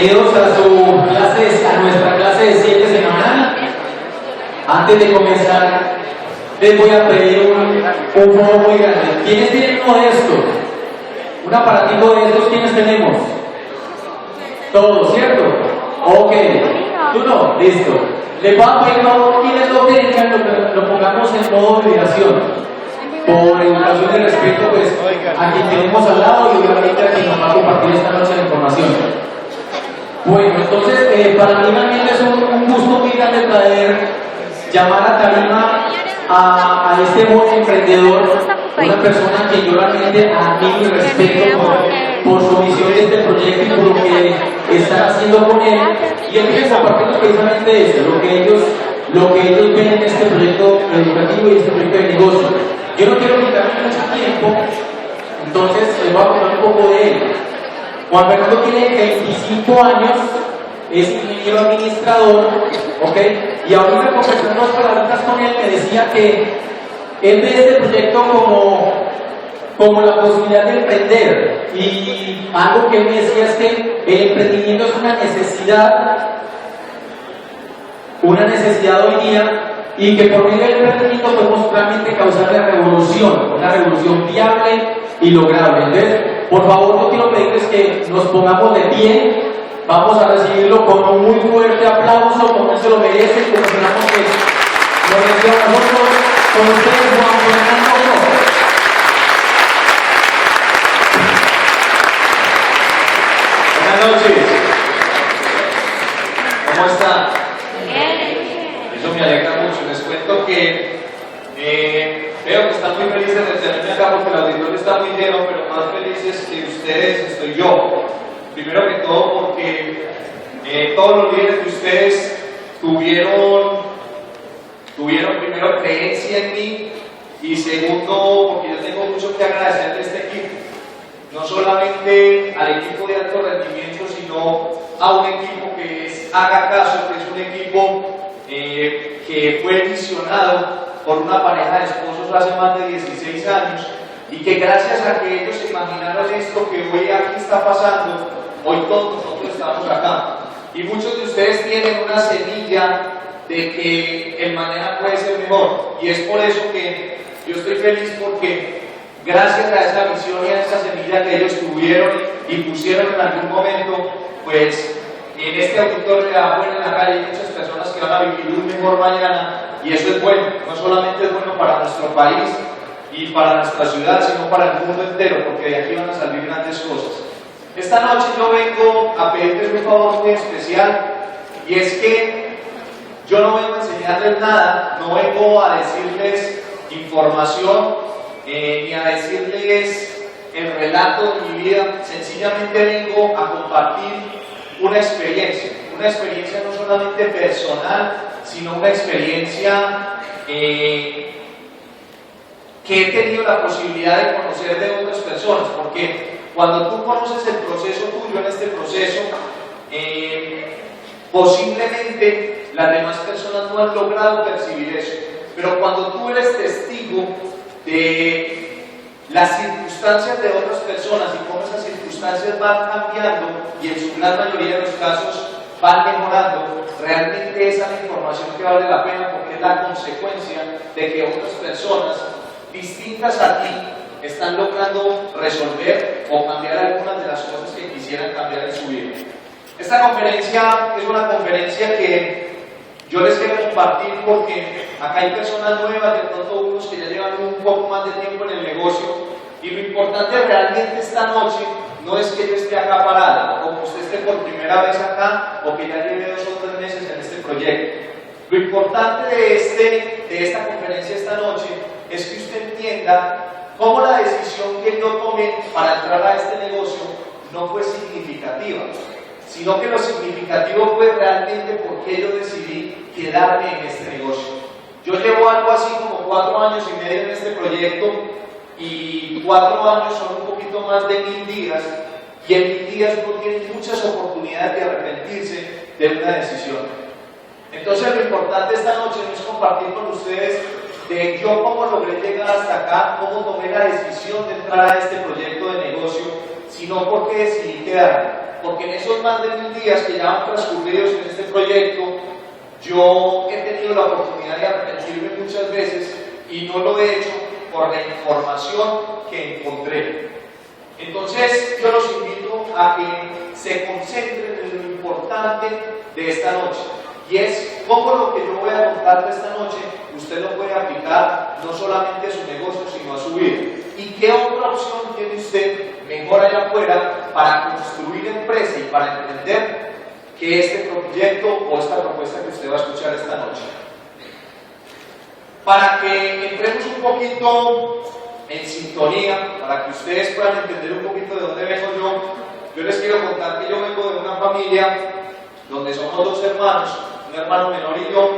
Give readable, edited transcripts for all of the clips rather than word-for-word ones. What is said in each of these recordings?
Bienvenidos a nuestra clase de ciencia semanal. Antes de comenzar, les voy a pedir un favor muy grande. ¿Quiénes tienen uno de estos? ¿Un aparatico de estos? ¿Quiénes tenemos? Todos, ¿cierto? Ok. ¿Tú no? Listo. Les voy a pedir quienes lo tengan, lo pongamos en modo de vibración. Por educación y respeto, pues, a quien tenemos al lado y obviamente a quien nos va a compartir esta noche la información. Bueno, entonces, para mí realmente es un gusto muy grande llamar a tarima a este joven emprendedor, una persona que yo realmente admiro y respeto por su visión de este proyecto y por lo que están haciendo con él. Y él quiere compartirnos precisamente esto, lo que ellos ven en este proyecto educativo y este proyecto de negocio. Yo no quiero quitarme mucho tiempo, entonces les voy a contar un poco de él. Juan Fernando tiene 25 años, es ingeniero administrador, ¿ok? Y ahorita conversando unas palabritas con él, me decía que él ve este proyecto como la posibilidad de emprender. Y algo que él me decía es que el emprendimiento es una necesidad hoy día, y que por medio del emprendimiento podemos realmente causar una revolución viable y lograble. Entonces, por favor, yo quiero pedirles que nos pongamos de pie. Vamos a recibirlo con un muy fuerte aplauso, como él se lo merece, como esperamos que lo reciba a nosotros. Con ustedes, Juan Fernando. Buenas noches. ¿Cómo están? Eso me alegra mucho. Les cuento que veo que están muy felices de tenerme acá porque el auditorio está muy lleno, pero más felices que ustedes estoy yo. Primero que todo porque todos los líderes de ustedes tuvieron primero creencia en mí, y segundo porque yo tengo mucho que agradecer de este equipo. No solamente al equipo de alto rendimiento, sino a un equipo que es Haga Caso, que es un equipo que fue visionado por una pareja de esposos hace más de 16 años, y que gracias a que ellos se imaginaron esto que hoy aquí está pasando, hoy todos nosotros estamos acá. Y muchos de ustedes tienen una semilla de que el mañana puede ser mejor, y es por eso que yo estoy feliz, porque gracias a esa visión y a esa semilla que ellos tuvieron y pusieron en algún momento, pues en este auditorio de afuera en la calle hay muchas personas que van a vivir un mejor mañana, y eso es bueno. No solamente es bueno para nuestro país y para nuestra ciudad, sino para el mundo entero, porque de aquí van a salir grandes cosas. Esta noche yo vengo a pedirles un favor muy especial, y es que yo no vengo a enseñarles nada, no vengo a decirles información, ni a decirles el relato de mi vida. Sencillamente vengo a compartir una experiencia no solamente personal, sino una experiencia que he tenido la posibilidad de conocer de otras personas, porque cuando tú conoces el proceso tuyo en este proceso, posiblemente las demás personas no han logrado percibir eso, pero cuando tú eres testigo de las circunstancias de otras personas y cómo esas circunstancias van cambiando y en su gran mayoría de los casos van mejorando, realmente esa es la información que vale la pena, porque es la consecuencia de que otras personas distintas a ti están logrando resolver o cambiar algunas de las cosas que quisieran cambiar en su vida. Esta conferencia es una conferencia que yo les quiero compartir porque acá hay personas nuevas, de pronto unos que ya llevan un poco más de tiempo en el negocio, y lo importante realmente esta noche no es que yo esté acá parado, o que usted esté por primera vez acá, o que ya lleve 2 o 3 meses en este proyecto. Lo importante de esta conferencia esta noche es que usted entienda cómo la decisión que yo tomé para entrar a este negocio no fue significativa, sino que lo significativo fue realmente por qué yo decidí quedarme en este negocio. Yo llevo algo así como 4 años y medio en este proyecto, y 4 años son un poquito más de 1000 días, y en 1000 días uno tiene muchas oportunidades de arrepentirse de una decisión. Entonces lo importante esta noche no es compartir con ustedes de yo cómo logré llegar hasta acá, cómo tomé la decisión de entrar a este proyecto de negocio, sino porque decidí quedarme. porque en esos más de 1000 días que ya han transcurrido en este proyecto, yo he tenido la oportunidad de arrepentirme muchas veces y no lo he hecho por la información que encontré. Entonces yo los invito a que se concentren en lo importante de esta noche, y es cómo lo que yo voy a contarle esta noche usted lo puede aplicar no solamente a su negocio sino a su vida. ¿Y qué otra opción tiene usted mejor allá afuera para construir empresa y para entender que este proyecto o esta propuesta que usted va a escuchar esta noche? Para que entremos un poquito en sintonía, para que ustedes puedan entender un poquito de dónde vengo yo les quiero contar que yo vengo de una familia donde somos 2 hermanos, un hermano menor y yo,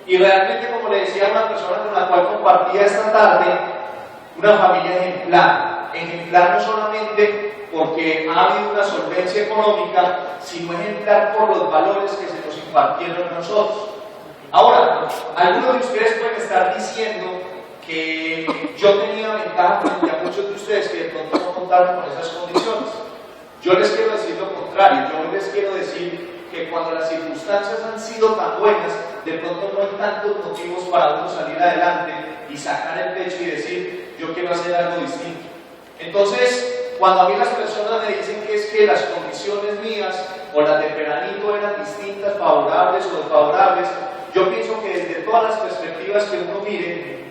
y realmente, como le decía a una persona con la cual compartía esta tarde, una familia ejemplar no solamente porque ha habido una solvencia económica, sino ejemplar por los valores que se nos impartieron a nosotros. Ahora, algunos de ustedes pueden estar diciendo que yo tenía ventaja frente a muchos de ustedes que de pronto no contaron con esas condiciones. Yo les quiero decir lo contrario, yo les quiero decir que cuando las circunstancias han sido tan buenas, de pronto no hay tantos motivos para uno salir adelante y sacar el pecho y decir, yo quiero hacer algo distinto. Entonces, cuando a mí las personas me dicen que es que las condiciones mías o las de Peranito eran distintas, favorables o desfavorables, yo pienso que desde todas las perspectivas que uno mire,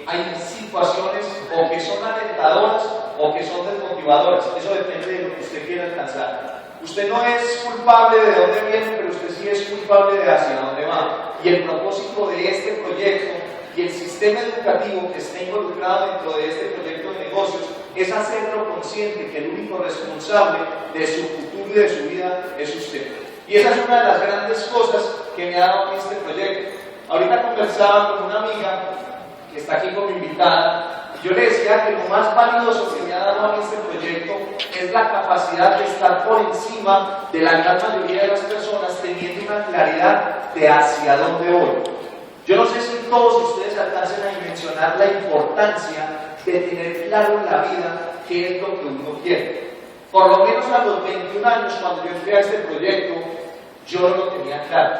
hay situaciones o que son alentadoras o que son desmotivadoras. Eso depende de lo que usted quiera alcanzar. Usted no es culpable de dónde viene, pero usted sí es culpable de hacia dónde va. Y el propósito de este proyecto y el sistema educativo que está involucrado dentro de este proyecto de negocios es hacerlo consciente que el único responsable de su futuro y de su vida es usted. Y esa es una de las grandes cosas que me ha dado este proyecto. Ahorita conversaba con una amiga que está aquí como invitada, y yo le decía que lo más valioso que me ha dado a mí este proyecto es la capacidad de estar por encima de la gran mayoría de las personas, teniendo una claridad de hacia dónde voy. Yo no sé si todos ustedes alcancen a dimensionar la importancia de tener claro en la vida qué es lo que uno quiere. Por lo menos a los 21 años, cuando yo entré a este proyecto, yo no lo tenía claro.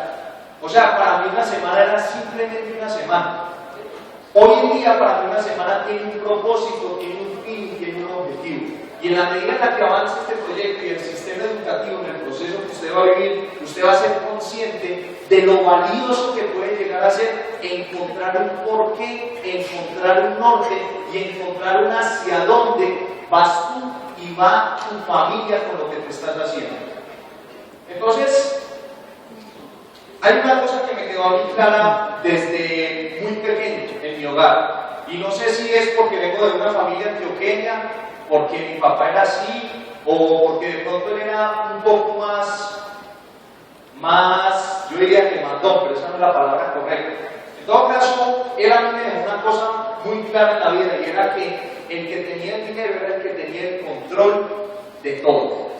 O sea, para mí una semana era simplemente una semana. Hoy en día, para mí una semana tiene un propósito, tiene un fin, tiene un objetivo. Y en la medida en la que avance este proyecto y el sistema educativo en el proceso que usted va a vivir, usted va a ser consciente de lo valioso que puede llegar a ser encontrar un porqué, encontrar un norte y encontrar un hacia dónde vas tú y va tu familia con lo que te estás haciendo. Entonces, hay una cosa que me quedó a mí clara desde muy pequeño en mi hogar, y no sé si es porque vengo de una familia antioqueña, porque mi papá era así, o porque de pronto él era un poco más, yo diría que mandón, pero esa no es la palabra correcta. En todo caso, él a mí me dejó una cosa muy clara en la vida, y era que el que tenía el dinero era el que tenía el control de todo.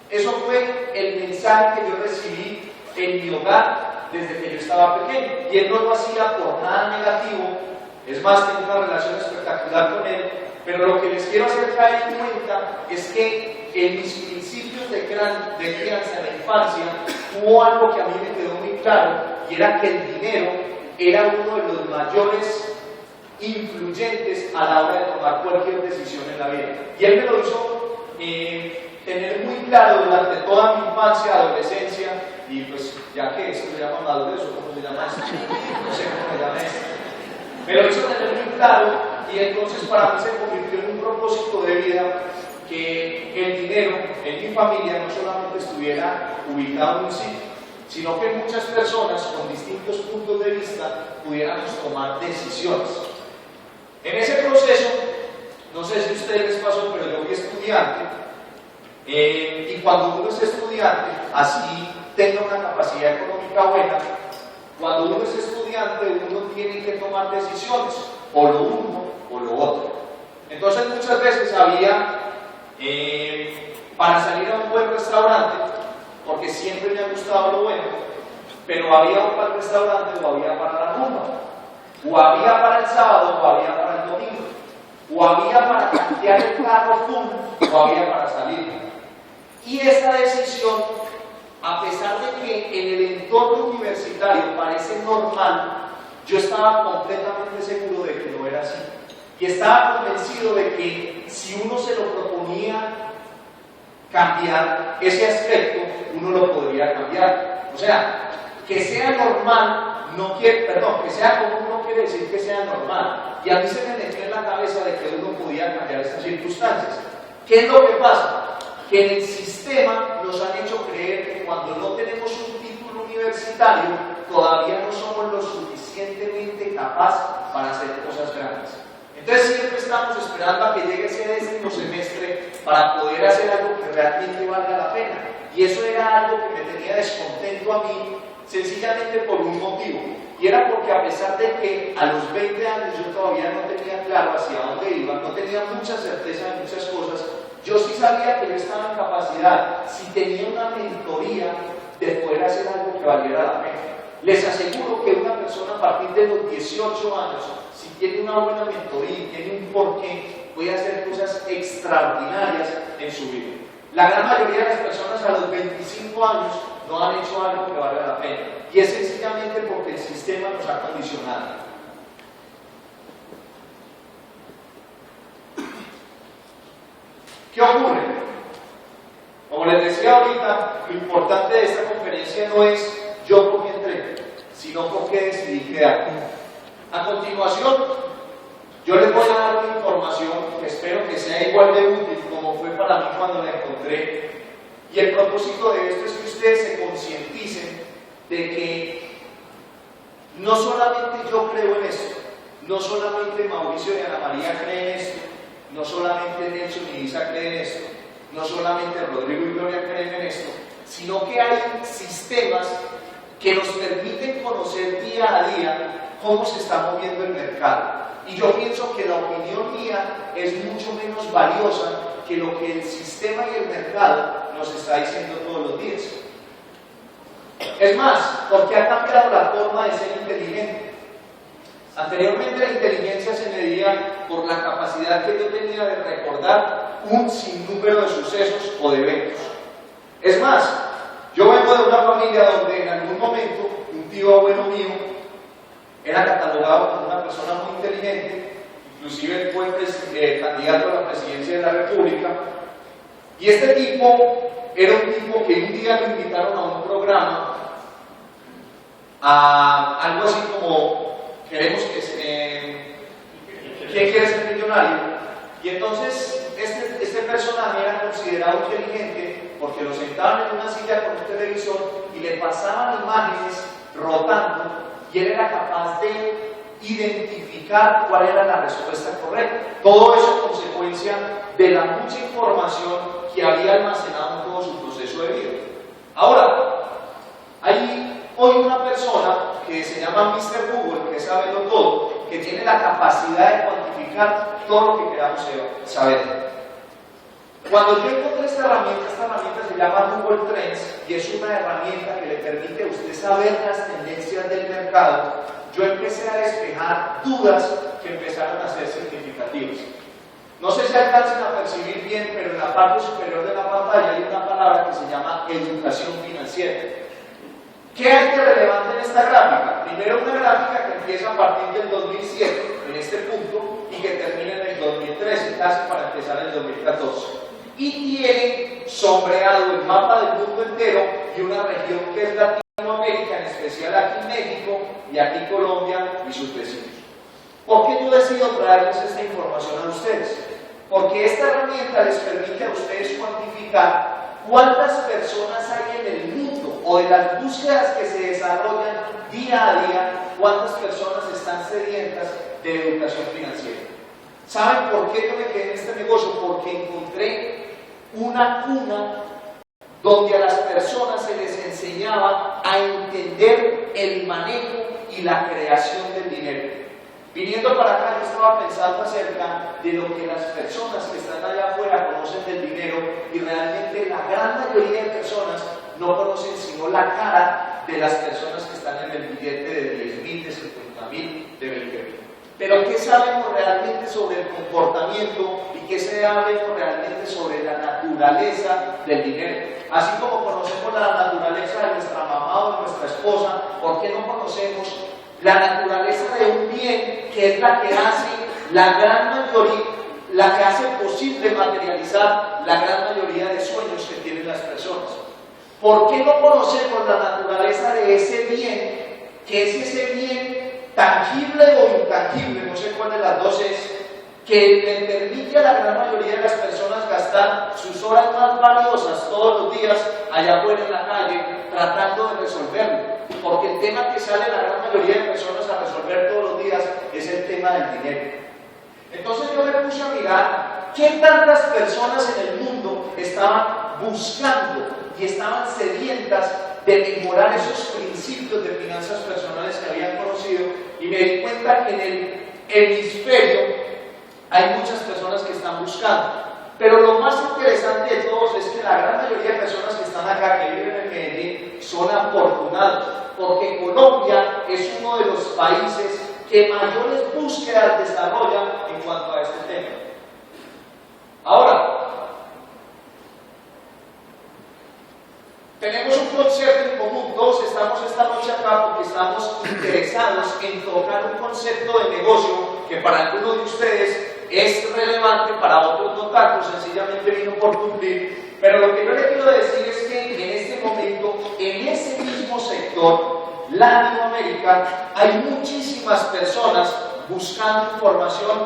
Eso fue el mensaje que yo recibí en mi hogar desde que yo estaba pequeño, y él no lo hacía por nada negativo. Es más, tengo una relación espectacular con él, pero lo que les quiero hacer caer en cuenta es que en mis principios de crianza en la infancia hubo algo que a mí me quedó muy claro, y era que el dinero era uno de los mayores influyentes a la hora de tomar cualquier decisión en la vida, y él me lo hizo tener muy claro durante toda mi infancia, adolescencia, y pues ya que esto se llama madurez o cómo se llama esto, no sé cómo se llama esto, me lo hizo tener muy claro, y entonces para mí se convirtió en un propósito de vida que el dinero en mi familia no solamente estuviera ubicado en un sitio, sino que muchas personas con distintos puntos de vista pudiéramos tomar decisiones. En ese proceso, no sé si a ustedes les pasó, pero yo fui estudiante, y cuando uno es estudiante, así tenga una capacidad económica buena, cuando uno es estudiante, uno tiene que tomar decisiones, o lo uno o lo otro. Entonces muchas veces había, para salir a un buen restaurante, porque siempre me ha gustado lo bueno, pero había un buen restaurante o había para la rumba, o había para el sábado o había para el domingo, o había para cambiar el carro full o había para salir. Y esa decisión, a pesar de que en el entorno universitario parece normal, yo estaba completamente seguro de que no era así. Y estaba convencido de que si uno se lo proponía cambiar ese aspecto, uno lo podría cambiar. O sea, que sea normal, que sea común no quiere decir que sea normal. Y a mí se me metió en la cabeza de que uno podía cambiar estas circunstancias. ¿Qué es lo que pasa? Que en el sistema nos han hecho creer que cuando no tenemos un título universitario, todavía no somos lo suficientemente capaces para hacer cosas grandes. Entonces siempre estamos esperando a que llegue ese décimo semestre para poder hacer algo que realmente valga la pena. Y eso era algo que me tenía descontento a mí, sencillamente por un motivo. Y era porque a pesar de que a los 20 años yo todavía no tenía claro hacia dónde iba, no tenía mucha certeza de muchas cosas, yo sí sabía que yo estaba en capacidad, si tenía una mentoría, de poder hacer algo que valiera la pena. Les aseguro que una persona a partir de los 18 años, si tiene una buena mentoría y tiene un porqué, puede hacer cosas extraordinarias en su vida. La gran mayoría de las personas a los 25 años no han hecho algo que valga la pena. Y es sencillamente porque el sistema nos ha condicionado. ¿Qué ocurre? Como les decía ahorita, lo importante de esta conferencia no es yo por qué entré, sino por qué decidí quedarme. A continuación, yo les voy a dar una información que espero que sea igual de útil como fue para mí cuando la encontré. Y el propósito de esto es que ustedes se concienticen de que no solamente yo creo en esto, no solamente Mauricio y Ana María creen en esto, no solamente Nelson y Isa creen en esto, no solamente Rodrigo y Gloria creen en esto, sino que hay sistemas que nos permiten conocer día a día cómo se está moviendo el mercado. Y yo pienso que la opinión mía es mucho menos valiosa que lo que el sistema y el mercado nos está diciendo todos los días. Es más, porque ha cambiado la forma de ser inteligente. Anteriormente la inteligencia se medía por la capacidad que yo tenía de recordar un sinnúmero de sucesos o de eventos. Es más, yo vengo de una familia donde en algún momento un tío abuelo mío era catalogado como una persona muy inteligente, inclusive fue candidato a la presidencia de la República, y este tipo era un tipo que un día lo invitaron a un programa, a algo así como queremos que ¿quién quiere ser millonario? Y entonces este personaje era considerado inteligente porque lo sentaban en una silla con un televisor y le pasaban imágenes rotando y él era capaz de identificar cuál era la respuesta correcta. Todo eso es consecuencia de la mucha información que había almacenado en todo su proceso de vida. Ahora, hay hoy una persona que se llama Mr. Google, que sabe todo, que tiene la capacidad de cuantificar todo lo que queramos saber. Cuando yo encontré esta herramienta se llama Google Trends y es una herramienta que le permite a usted saber las tendencias del mercado. Yo empecé a despejar dudas que empezaron a ser significativas. No sé si alcancen a percibir bien, pero en la parte superior de la pantalla hay una palabra que se llama educación financiera. ¿Qué hay de relevante en esta gráfica? Primero, una gráfica que empieza a partir del 2007, en este punto, y que termina en el 2013, casi para empezar en el 2014. Y tiene sombreado el mapa del mundo entero y una región que es Latinoamérica, en especial aquí México y aquí Colombia y sus vecinos. ¿Por qué yo decido traerles esta información a ustedes? Porque esta herramienta les permite a ustedes cuantificar cuántas personas hay en el mundo o de las búsquedas que se desarrollan día a día, cuántas personas están sedientas de educación financiera. ¿Saben por qué yo me quedé en este negocio? Porque encontré una cuna donde a las personas se les enseñaba a entender el manejo y la creación del dinero. Viniendo para acá, yo estaba pensando acerca de lo que las personas que están allá afuera conocen del dinero y realmente la gran mayoría de personas no conocen sino la cara de las personas que están en el billete de 10.000, de 50.000, de 20.000. Pero ¿qué sabemos realmente sobre el comportamiento y y que sabemos realmente sobre la naturaleza del dinero. Así como conocemos la naturaleza de nuestra mamá o de nuestra esposa, ¿por qué no conocemos la naturaleza de un bien que es la que hace la gran mayoría, la que hace posible materializar la gran mayoría de sueños que tienen las personas? ¿Por qué no conocemos la naturaleza de ese bien, que es ese bien tangible o intangible, no sé cuál de las dos es, que le permite a la gran mayoría de las personas gastar sus horas más valiosas todos los días allá afuera en la calle tratando de resolverlo? Porque el tema que sale la gran mayoría de personas a resolver todos los días es el tema del dinero. Entonces yo me puse a mirar qué tantas personas en el mundo estaban buscando y estaban sedientas de mejorar esos principios de finanzas personales que habían conocido, y me di cuenta que en el hemisferio hay muchas personas que están buscando. Pero lo más interesante de todos es que la gran mayoría de personas que están acá, que viven en Medellín, son afortunados, porque Colombia es uno de los países que mayores búsquedas desarrollan en cuanto a este tema. Ahora, tenemos un concepto en común, todos estamos esta noche acá porque estamos interesados en tocar un concepto de negocio que para algunos de ustedes es relevante, para otros no tanto, sencillamente vino por cumplir. Pero lo que yo le quiero decir es que en este momento, en ese mismo sector, Latinoamérica, hay muchísimas personas buscando información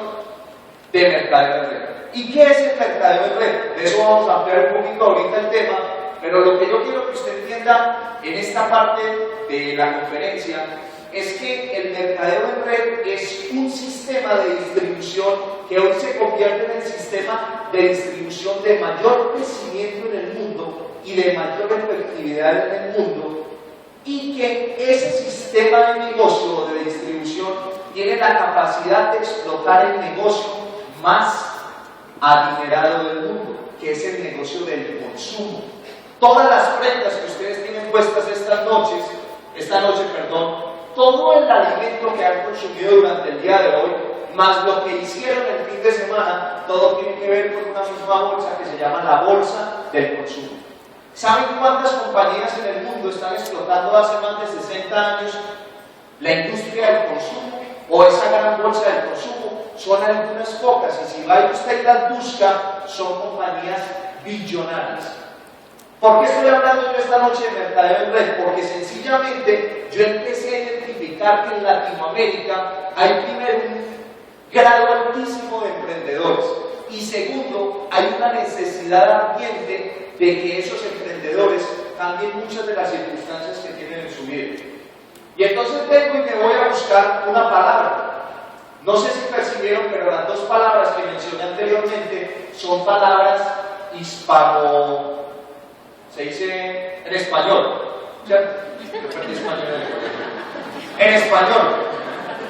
de mercadeo en red. ¿Y qué es el mercadeo en red? De eso vamos a ampliar un poquito ahorita el tema, pero lo que yo quiero que usted entienda en esta parte de la conferencia es que el mercadeo en red es un sistema de distribución que hoy se convierte en el sistema de distribución de mayor crecimiento en el mundo y de mayor efectividad en el mundo, y que ese sistema de negocio o de distribución tiene la capacidad de explotar el negocio más adinerado del mundo, que es el negocio del consumo. Todas las prendas que ustedes tienen puestas esta noche, todo el alimento que han consumido durante el día de hoy, más lo que hicieron el fin de semana, todo tiene que ver con una misma bolsa que se llama la bolsa del consumo. ¿Saben cuántas compañías en el mundo están explotando hace más de 60 años la industria del consumo o esa gran bolsa del consumo? Son algunas pocas, y si va usted y las busca, son compañías billonarias. ¿Por qué estoy hablando yo esta noche de mercadeo en red? Porque sencillamente yo empecé a identificar que en Latinoamérica hay primero un grado altísimo de emprendedores, y segundo, hay una necesidad ardiente de que esos emprendedores cambien muchas de las circunstancias que tienen en su vida. Y entonces vengo y me voy a buscar una palabra. No sé si percibieron, pero las dos palabras que mencioné anteriormente son palabras hispano... se dice en español, ¿cierto? Yo perdí español. En español.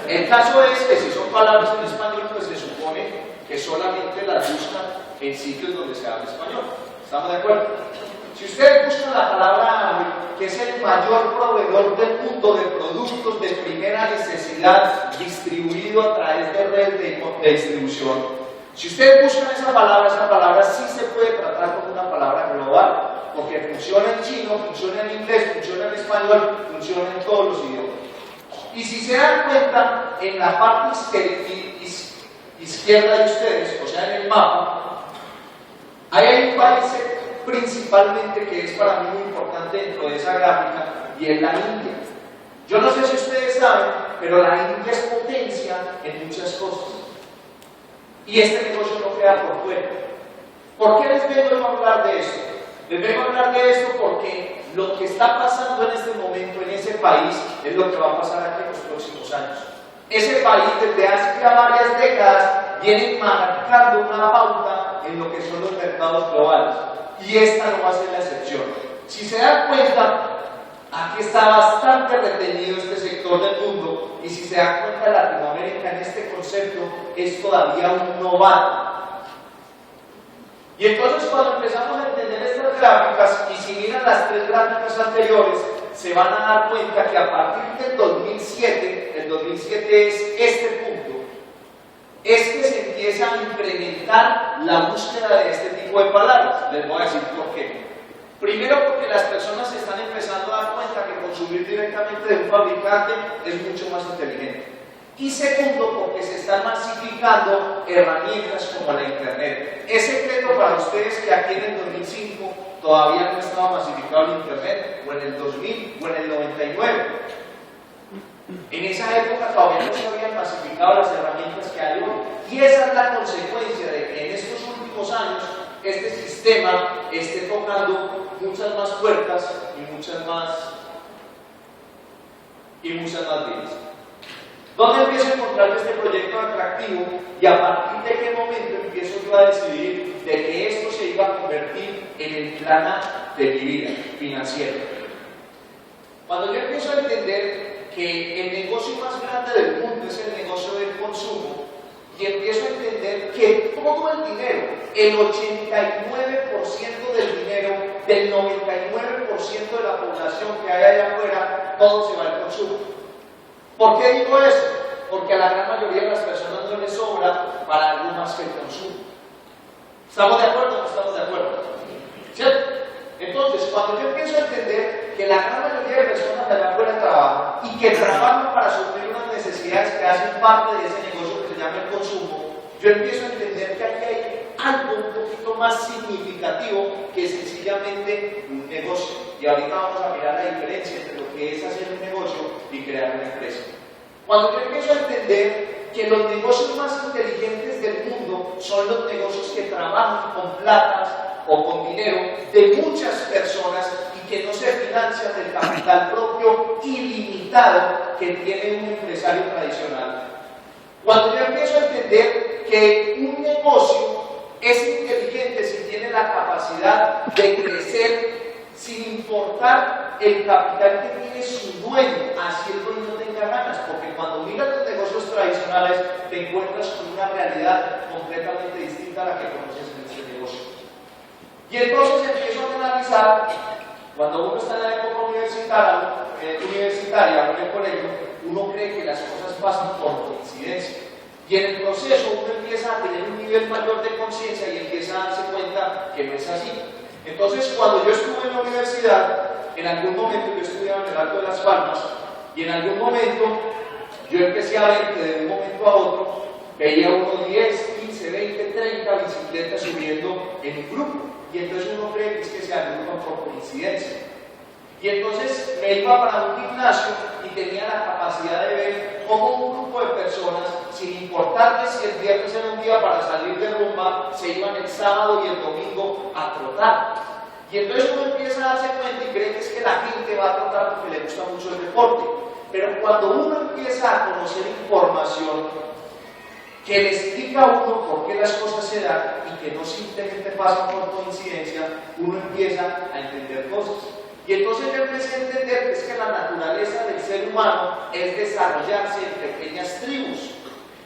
El caso es que si son palabras en español, pues se supone que solamente las buscan en sitios donde se habla español. ¿Estamos de acuerdo? Si ustedes buscan la palabra Amway, que es el mayor proveedor del mundo de productos de primera necesidad distribuido a través de redes de distribución, si ustedes buscan esa palabra sí se puede tratar como una palabra global, porque funciona en chino, funciona en inglés, funciona en español, funciona en todos los idiomas. Y si se dan cuenta, en la parte izquierda de ustedes, o sea en el mapa, ahí hay un país principalmente que es para mí muy importante dentro de esa gráfica, y es la India. Yo no sé si ustedes saben, pero la India es potencia en muchas cosas. Y este negocio no queda por fuera. ¿Por qué les vengo a hablar de esto? Les vengo a hablar de esto porque lo que está pasando en este momento en ese país es lo que va a pasar aquí en los próximos años. Ese país desde hace ya varias décadas viene marcando una pauta en lo que son los mercados globales, y esta no va a ser la excepción. Si se dan cuenta, aquí está bastante retenido este sector del mundo, y si se dan cuenta, Latinoamérica en este concepto es todavía un novato. Y entonces cuando empezamos a entender estas gráficas, y si miran las tres gráficas anteriores, se van a dar cuenta que a partir del 2007, el 2007 es este punto, es que se empieza a incrementar la búsqueda de este tipo de palabras. Les voy a decir por qué. Primero, porque las personas se están empezando a dar cuenta que consumir directamente de un fabricante es mucho más inteligente. Y segundo, porque se están masificando herramientas como la Internet. Es secreto para ustedes que aquí en el 2005 todavía no estaba masificado el Internet, o en el 2000, o en el 99. En esa época todavía no se habían masificado las herramientas que hay hoy. Y esa es la consecuencia de que en estos últimos años este sistema esté tocando muchas más puertas y muchas más vidas. ¿Dónde empiezo a encontrar este proyecto atractivo? Y a partir de qué momento empiezo yo a decidir de que esto se iba a convertir en el plan A de mi vida financiera. Cuando yo empiezo a entender que el negocio más grande del mundo es el negocio del consumo, y empiezo a entender que todo el dinero, el 89% del dinero, del 99% de la población que hay allá afuera, todo se va al consumo. ¿Por qué digo eso? Porque a la gran mayoría de las personas no les sobra para algo más que el consumo. ¿Estamos de acuerdo o no estamos de acuerdo? ¿Cierto? Entonces, cuando yo empiezo a entender que la gran mayoría de personas de allá afuera trabajan y que trabajan para suplir unas necesidades que hacen parte de ese negocio que se llama el consumo, yo empiezo a entender que aquí hay algo un poquito más significativo que sencillamente un negocio. Y ahorita vamos a mirar la diferencia entre lo que es hacer un negocio y crear una empresa. Cuando yo empiezo a entender que los negocios más inteligentes del mundo son los negocios que trabajan con platas o con dinero de muchas personas y que no se financian del capital propio ilimitado que tiene un empresario tradicional. Cuando yo empiezo a entender que un negocio es inteligente si tiene la capacidad de crecer sin importar el capital que tiene su dueño, así el dueño no tenga ganas, porque cuando miras los negocios tradicionales te encuentras con una realidad completamente distinta a la que conoces en este negocio. Y entonces empiezo a analizar, cuando uno está en la época universitaria o en el colegio, uno cree que las cosas pasan por coincidencia. Y en el proceso uno empieza a tener un nivel mayor de conciencia y empieza a darse cuenta que no es así. Entonces, cuando yo estuve en la universidad, en algún momento yo estudiaba en el Alto de las Palmas, y en algún momento yo empecé a ver que de un momento a otro veía unos 10, 15, 20, 30 bicicletas subiendo en un grupo. Y entonces uno cree que es que se agrupan por coincidencia. Y entonces me iba para un gimnasio y tenía la capacidad de ver cómo un grupo de personas, sin importarles si el viernes era un día para salir de rumba, se iban el sábado y el domingo a trotar. Y entonces uno empieza a darse cuenta y cree que es que la gente va a trotar porque le gusta mucho el deporte. Pero cuando uno empieza a conocer información que le explica a uno por qué las cosas se dan y que no simplemente pasan por coincidencia, uno empieza a entender cosas. Y entonces yo empecé a entender que es que la naturaleza del ser humano es desarrollarse en pequeñas tribus.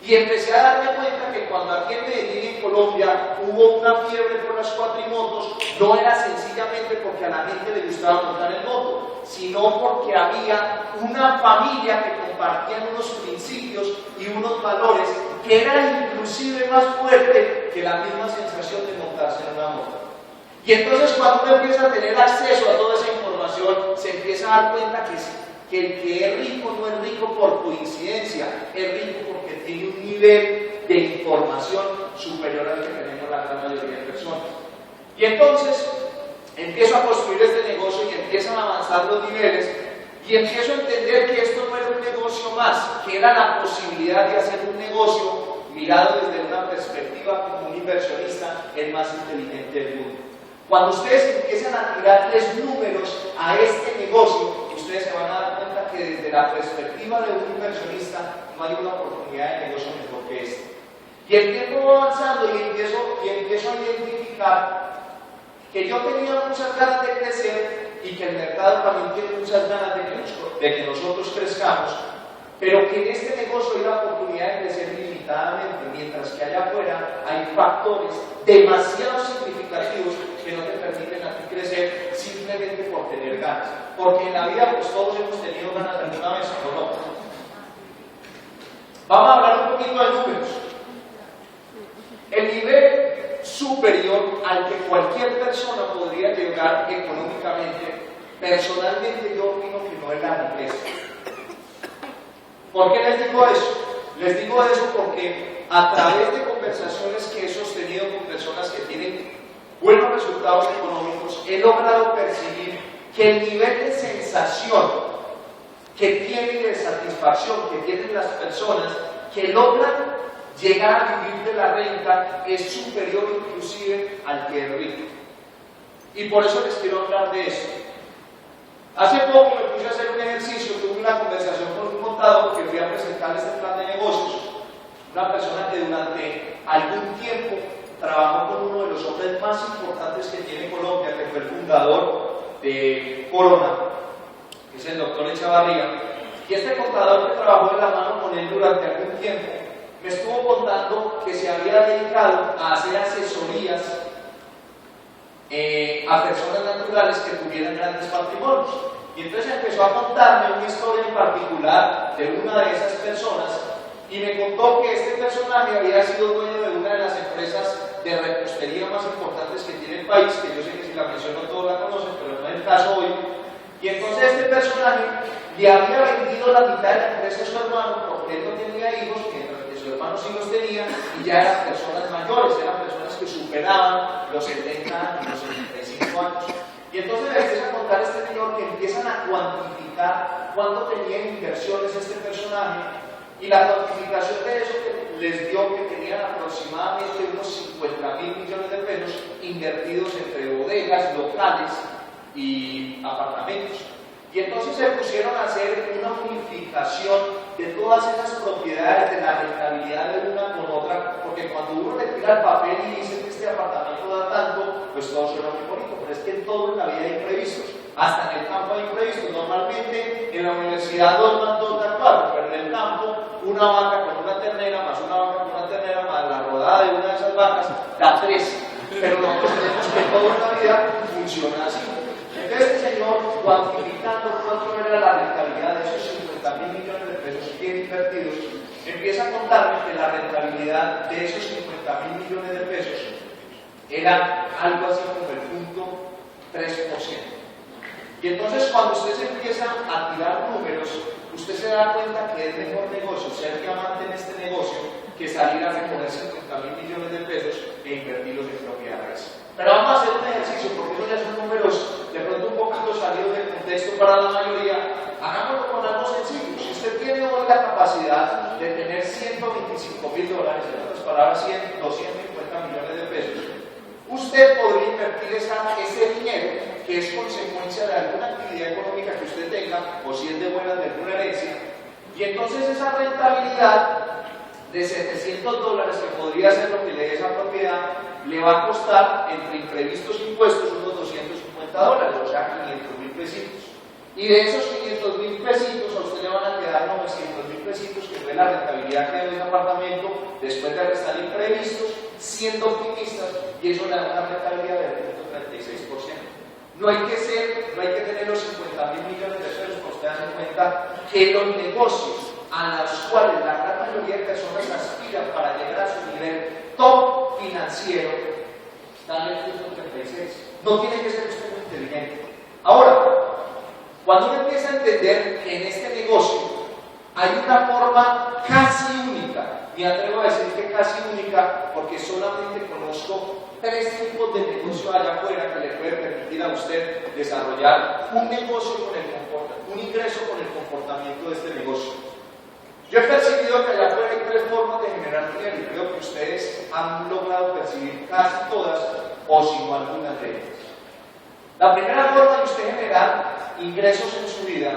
Y empecé a darme cuenta que cuando aquí en Medellín, en Colombia, hubo una fiebre por las cuatrimotos, no era sencillamente porque a la gente le gustaba montar en moto, sino porque había una familia que compartían unos principios y unos valores que eran inclusive más fuertes que la misma sensación de montarse en una moto. Y entonces cuando uno empieza a tener acceso a toda esa información, se empieza a dar cuenta que el que es rico no es rico por coincidencia, es rico porque tiene un nivel de información superior al que tenemos la gran mayoría de personas. Y entonces empiezo a construir este negocio y empiezan a avanzar los niveles y empiezo a entender que esto no era un negocio más, que era la posibilidad de hacer un negocio mirado desde una perspectiva como un inversionista, el más inteligente del mundo. Cuando ustedes empiezan a tirarles números a este negocio, ustedes se van a dar cuenta que desde la perspectiva de un inversionista no hay una oportunidad de negocio mejor que este. Y el tiempo va avanzando y empiezo a identificar que yo tenía muchas ganas de crecer y que el mercado también tiene muchas ganas de que nosotros crezcamos, pero que en este negocio hay la oportunidad de crecer limitadamente, mientras que allá afuera hay factores demasiado significativos que no te permiten a ti crecer simplemente por tener ganas. Porque en la vida pues todos hemos tenido ganas alguna vez o no. Vamos a hablar un poquito de números. El nivel superior al que cualquier persona podría llegar económicamente, personalmente yo opino que no es la riqueza. ¿Por qué les digo eso? Les digo eso porque a través de conversaciones que he sostenido con personas que tienen buenos resultados económicos, he logrado percibir que el nivel de sensación que tienen y de satisfacción que tienen las personas que logran llegar a vivir de la renta es superior inclusive al que es rico. Y por eso les quiero hablar de eso. Hace poco me puse a hacer un ejercicio, tuve una conversación con un contador que fui a presentar este plan de negocios, una persona que durante algún tiempo trabajó con uno de los hombres más importantes que tiene Colombia, que fue el fundador de Corona, que es el doctor Echavarría, y este contador que trabajó de la mano con él durante algún tiempo, me estuvo contando que se había dedicado a hacer asesorías a personas naturales que tuvieran grandes patrimonios. Y entonces empezó a contarme una historia en particular de una de esas personas y me contó que este personaje había sido dueño de una de las empresas de repostería más importantes que tiene el país, que yo sé que si la menciono todos la conocen, pero no es el caso hoy. Y entonces este personaje le había vendido la mitad de la empresa a su hermano porque él no tenía hijos, mientras que su hermano sí los tenía, y ya eran personas mayores, eran personas que superaban los 70 años, los 75 años. Y entonces le empieza a contar a este señor que empiezan a cuantificar cuánto tenía en inversiones este personaje, y la cuantificación de eso les dio que tenían aproximadamente unos 50.000 millones de pesos invertidos entre bodegas, locales y apartamentos. Y entonces se pusieron a hacer una unificación de todas esas propiedades, de la rentabilidad de una con otra, porque cuando uno le tira el papel y dice que este apartamento da tanto, pues todo suena muy bonito, pero es que en todo en la vida hay imprevistos, hasta en el campo hay imprevistos. Normalmente en la universidad 2 más 2 da 4, pero en el campo una vaca con una ternera, más una vaca con una ternera, más la rodada de una de esas vacas, da 3. Pero nosotros tenemos que toda la vida funciona así. Entonces este señor, cuantificando cuánto era la rentabilidad de esos 50.000 millones de pesos bien invertidos, empieza a contarme que la rentabilidad de esos 50.000 millones de pesos era algo así como el 0.3%. Y entonces cuando usted se empieza a tirar números, usted se da cuenta que es mejor negocio ser diamante en este negocio que salir a recoger 50.000 millones de pesos e invertirlos en propiedades. Pero vamos a hacer un ejercicio, porque eso ya son números de pronto un poquito salidos del contexto para la mayoría. Hagámoslo con algo sencillo. Si usted tiene hoy la capacidad de tener $125.000, en otras palabras 250 millones de pesos, usted podría invertir ese dinero, que es consecuencia de alguna actividad económica que usted tenga, o si es de buena de alguna herencia, y entonces esa rentabilidad de $700, que podría ser lo que le dé esa propiedad, le va a costar entre imprevistos e impuestos unos $250, o sea, 500.000 pesitos. Y de esos 500.000 pesitos a usted le van a quedar 900.000 pesitos, que fue la rentabilidad que dio ese apartamento después de restar imprevistos, siendo optimistas, y eso le da una rentabilidad del 36%. No hay que tener los 50.000 millones de pesos, porque usted hace cuenta que los negocios a los cuales la gran mayoría de personas aspiran para llegar a su nivel top financiero están en el punto 36. No tiene que ser usted muy inteligente. Ahora, cuando uno empieza a entender que en este negocio hay una forma casi única, me atrevo a decir que casi única, porque solamente conozco 3 tipos de negocio allá afuera que le puede permitir a usted desarrollar un negocio un ingreso con el comportamiento de este negocio. Yo he percibido que allá afuera hay 3 formas de generar dinero y creo que ustedes han logrado percibir casi todas o si no algunas de ellas. La primera forma de usted generar ingresos en su vida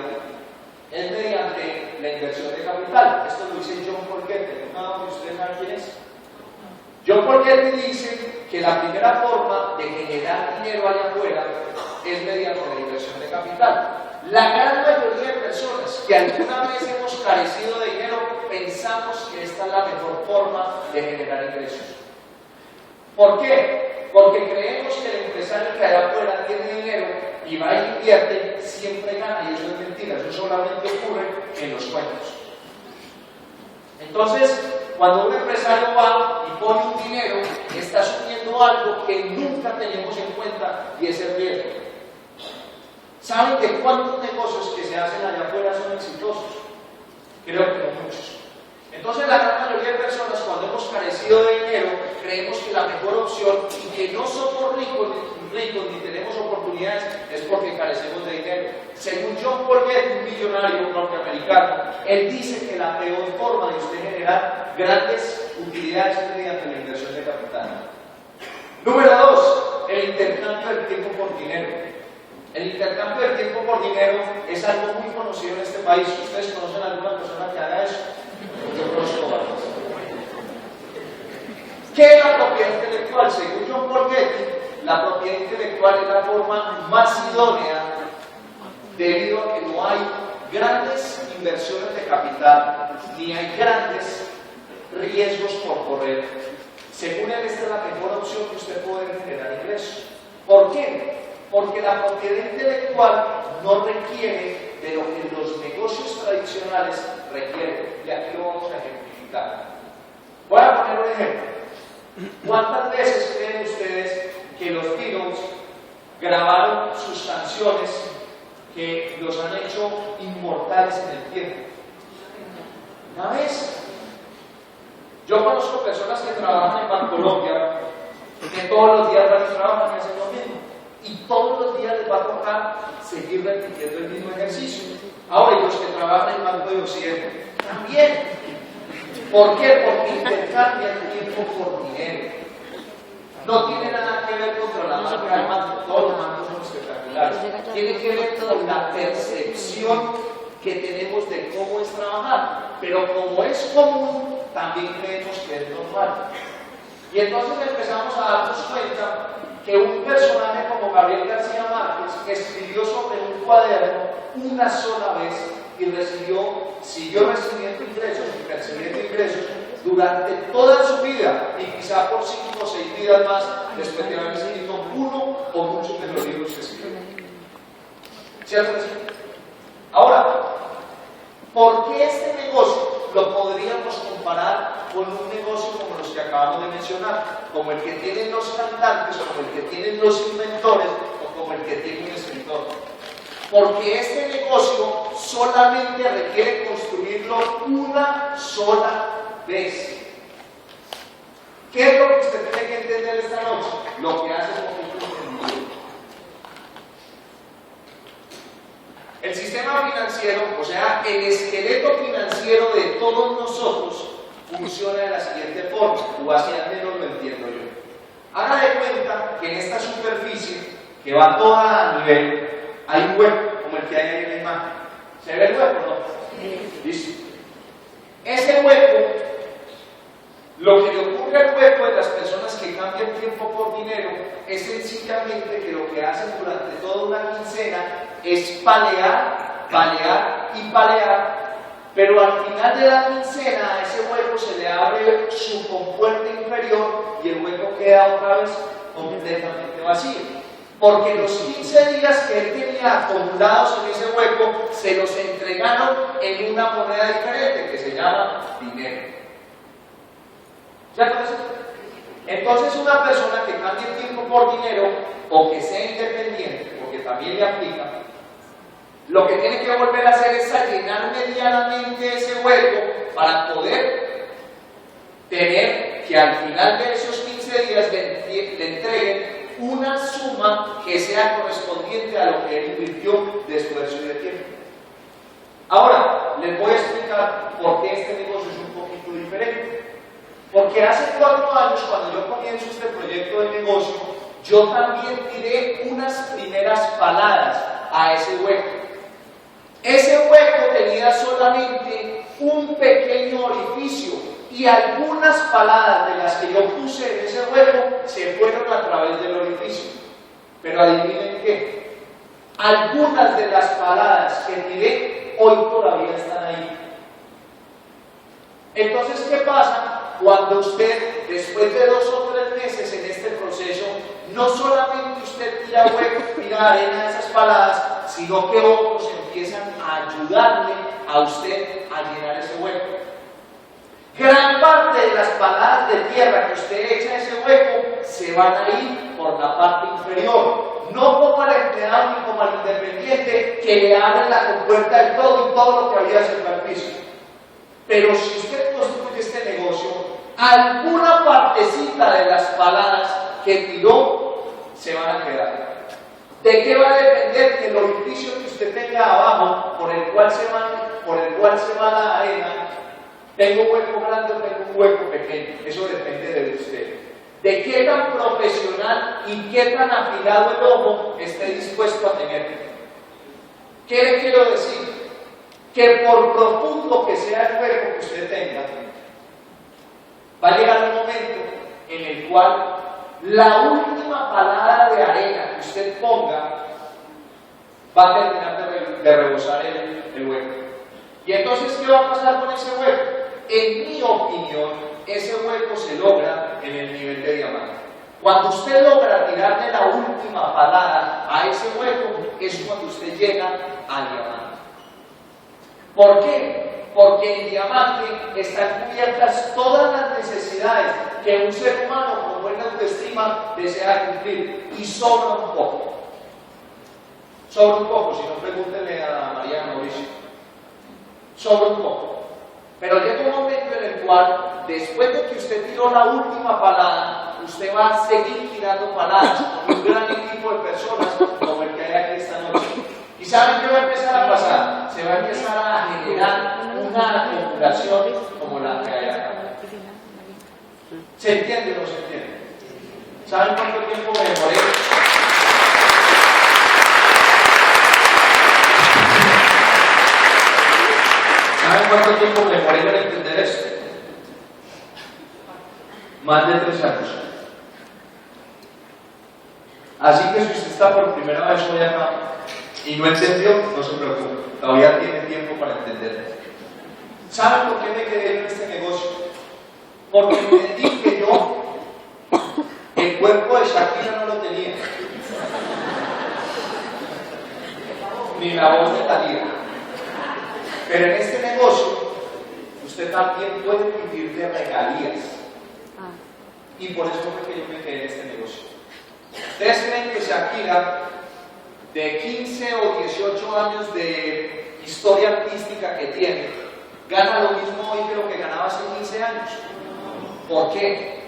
es mediante la inversión de capital. Esto lo dice John Paul Getty. ¿No? ¿Ustedes saben quién es? John Paul Getty dice que la primera forma de generar dinero allá afuera es mediante la inversión de capital. La gran mayoría de personas que alguna vez hemos carecido de dinero pensamos que esta es la mejor forma de generar ingresos. ¿Por qué? Porque creemos que el empresario que allá afuera tiene dinero y va e invierte, siempre gana, y eso es mentira, eso solamente ocurre en los cuentos. Entonces, cuando un empresario va y pone un dinero, está asumiendo algo que nunca tenemos en cuenta y es el riesgo. ¿Saben de cuántos negocios que se hacen allá afuera son exitosos? Creo que no muchos. Entonces la gran mayoría de personas, cuando hemos carecido de dinero, creemos que la mejor opción y que no somos ricos ni tenemos oportunidades es porque carecemos de dinero. Según John Paul Getty, un millonario norteamericano, él dice que la peor forma de usted generar grandes utilidades es mediante la inversión de capital. Número 2, el intercambio del tiempo por dinero. El intercambio del tiempo por dinero es algo muy conocido en este país. ¿Ustedes conocen a alguna persona que haga eso? Yo conozco varias. ¿Qué es la propiedad intelectual? Según John Paul Getty, la propiedad intelectual es la forma más idónea debido a que no hay grandes inversiones de capital ni hay grandes riesgos por correr. Según él, esta es la mejor opción que usted puede generar ingresos. ¿Por qué? Porque la propiedad intelectual no requiere de lo que los negocios tradicionales requieren. Y aquí lo vamos a ejemplificar. Voy a poner un ejemplo. ¿Cuántas veces creen ustedes que los Beatles grabaron sus canciones que los han hecho inmortales en el tiempo? Una vez. Yo conozco personas que trabajan en Bancolombia, que todos los días van a trabajar y hacen lo mismo. Y todos los días les va a tocar seguir repitiendo el mismo ejercicio. Ahora, y los que trabajan en Banco de Occidente, también. ¿Por qué? Porque intercambian tiempo por dinero. No tiene nada que ver contra la marca del banco, todos los bancos son espectaculares. Tiene que ver con la percepción que tenemos de cómo es trabajar. Pero como es común, también creemos que es normal. Y entonces empezamos a darnos cuenta que un personaje como Gabriel García Márquez escribió sobre un cuaderno una sola vez y siguió recibiendo ingresos y percibiendo ingresos durante toda su vida y quizá por 5 o 6 vidas más después de haber escrito uno o muchos de los libros que escribió. ¿Cierto? Ahora, ¿por qué este negocio lo podríamos comparar con un negocio como los que acabamos de mencionar? Como el que tienen los cantantes, como el que tienen los inventores o como el que tiene un escritor. Porque este negocio solamente requiere construirlo una sola vez. ¿Qué es lo que usted tiene que entender esta noche? Lo que hace el momento entendido. El sistema financiero, o sea, el esqueleto financiero de todos nosotros funciona de la siguiente forma, o así al menos lo entiendo yo. Haga de cuenta que en esta superficie, que va toda a nivel, hay un hueco, como el que hay ahí en la imagen. ¿Se ve el hueco, no? Sí. Listo. Ese hueco, lo que le ocurre al hueco de las personas que cambian tiempo por dinero es sencillamente que lo que hacen durante toda una quincena es palear, palear y palear, pero al final de la quincena a ese hueco se le abre su compuerta inferior y el hueco queda otra vez completamente vacío. Porque los 15 días que él tenía acumulados en ese hueco se los entregaron en una moneda diferente que se llama dinero. ¿Ya conoces? Entonces una persona que cambie el tiempo por dinero o que sea independiente, porque también le aplica, lo que tiene que volver a hacer es a llenar medianamente ese hueco para poder tener que al final de esos 15 días le entreguen una suma que sea correspondiente a lo que él invirtió de esfuerzo y de tiempo. Ahora, les voy a explicar por qué este negocio es un poquito diferente. Porque hace 4 años, cuando yo comienzo este proyecto de negocio, yo también tiré unas primeras paladas a ese hueco. Ese hueco tenía solamente un pequeño orificio y algunas paladas de las que yo puse en ese hueco se fueron a través del orificio. Pero adivinen qué, algunas de las paladas que tiré hoy todavía están ahí. Entonces, ¿qué pasa cuando usted, después de 2 o 3 meses en este proceso, no solamente usted tira huecos, tira arena a esas paladas, sino que otros empiezan a ayudarle a usted a llenar ese hueco? Gran parte de las paladas de tierra que usted echa en ese hueco se van a ir por la parte inferior. No como al empleado ni como al independiente que le abren la compuerta de todo y todo lo que había cerca al piso. Pero si usted construye este negocio, alguna partecita de las paladas que tiró se van a quedar. ¿De qué va a depender que el orificio que usted tenga abajo, por el cual se va la arena, tengo un hueco grande o tengo un hueco pequeño? Eso depende de usted. De qué tan profesional y qué tan afilado el ojo esté dispuesto a tener. ¿Qué le quiero decir? Que por profundo que sea el hueco que usted tenga, va a llegar un momento en el cual la última palada de arena que usted ponga va a terminar de rebosar el hueco. Y entonces, ¿qué va a pasar con ese hueco? En mi opinión, ese hueco se logra en el nivel de diamante. Cuando usted logra tirarle la última palada a ese hueco, es cuando usted llega al diamante. ¿Por qué? Porque en diamante están cubiertas todas las necesidades que un ser humano con buena autoestima desea cumplir, y sobra un poco. Sobra un poco, si no pregúntenle a María Mauricio. Sobra un poco. Pero llega un momento en el cual, después de que usted tiró la última palada, usted va a seguir tirando paladas con un gran equipo de personas como el que hay aquí esta noche. ¿Y saben qué va a empezar a pasar? Se va a empezar a generar una acumulación como la que hay acá. ¿Se entiende o no se entiende? ¿Saben cuánto tiempo me demoré? ¿Saben cuánto tiempo me demoré para entender esto? Más de 3 años. Así que si usted está por primera vez hoy acá y no entendió, no se preocupe, todavía tiene tiempo para entender. ¿Saben por qué me quedé en este negocio? Porque entendí que yo el cuerpo de Shakira no lo tenía, ni la voz de Talía. Pero en este negocio usted también puede vivir de regalías, y por eso fue que yo me quedé en este negocio. ¿Ustedes creen que Shakira, de 15 o 18 años de historia artística que tiene, gana lo mismo hoy que lo que ganaba hace 15 años? ¿Por qué?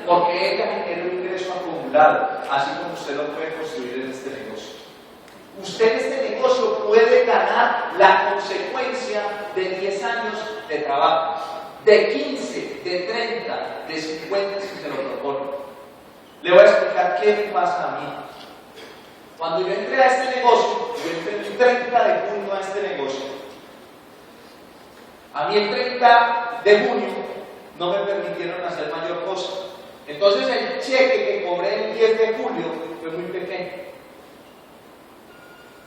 Porque ella genera un ingreso acumulado, así como usted lo puede construir en este negocio. Usted en este negocio puede ganar la consecuencia de 10 años de trabajo, de 15, de 30, de 50 si se lo propone. Le voy a explicar qué me pasa a mí. Cuando yo entré a este negocio, yo entré el 30 de junio a este negocio. A mí el 30 de junio no me permitieron hacer mayor cosa. Entonces el cheque que cobré el 10 de julio fue muy pequeño.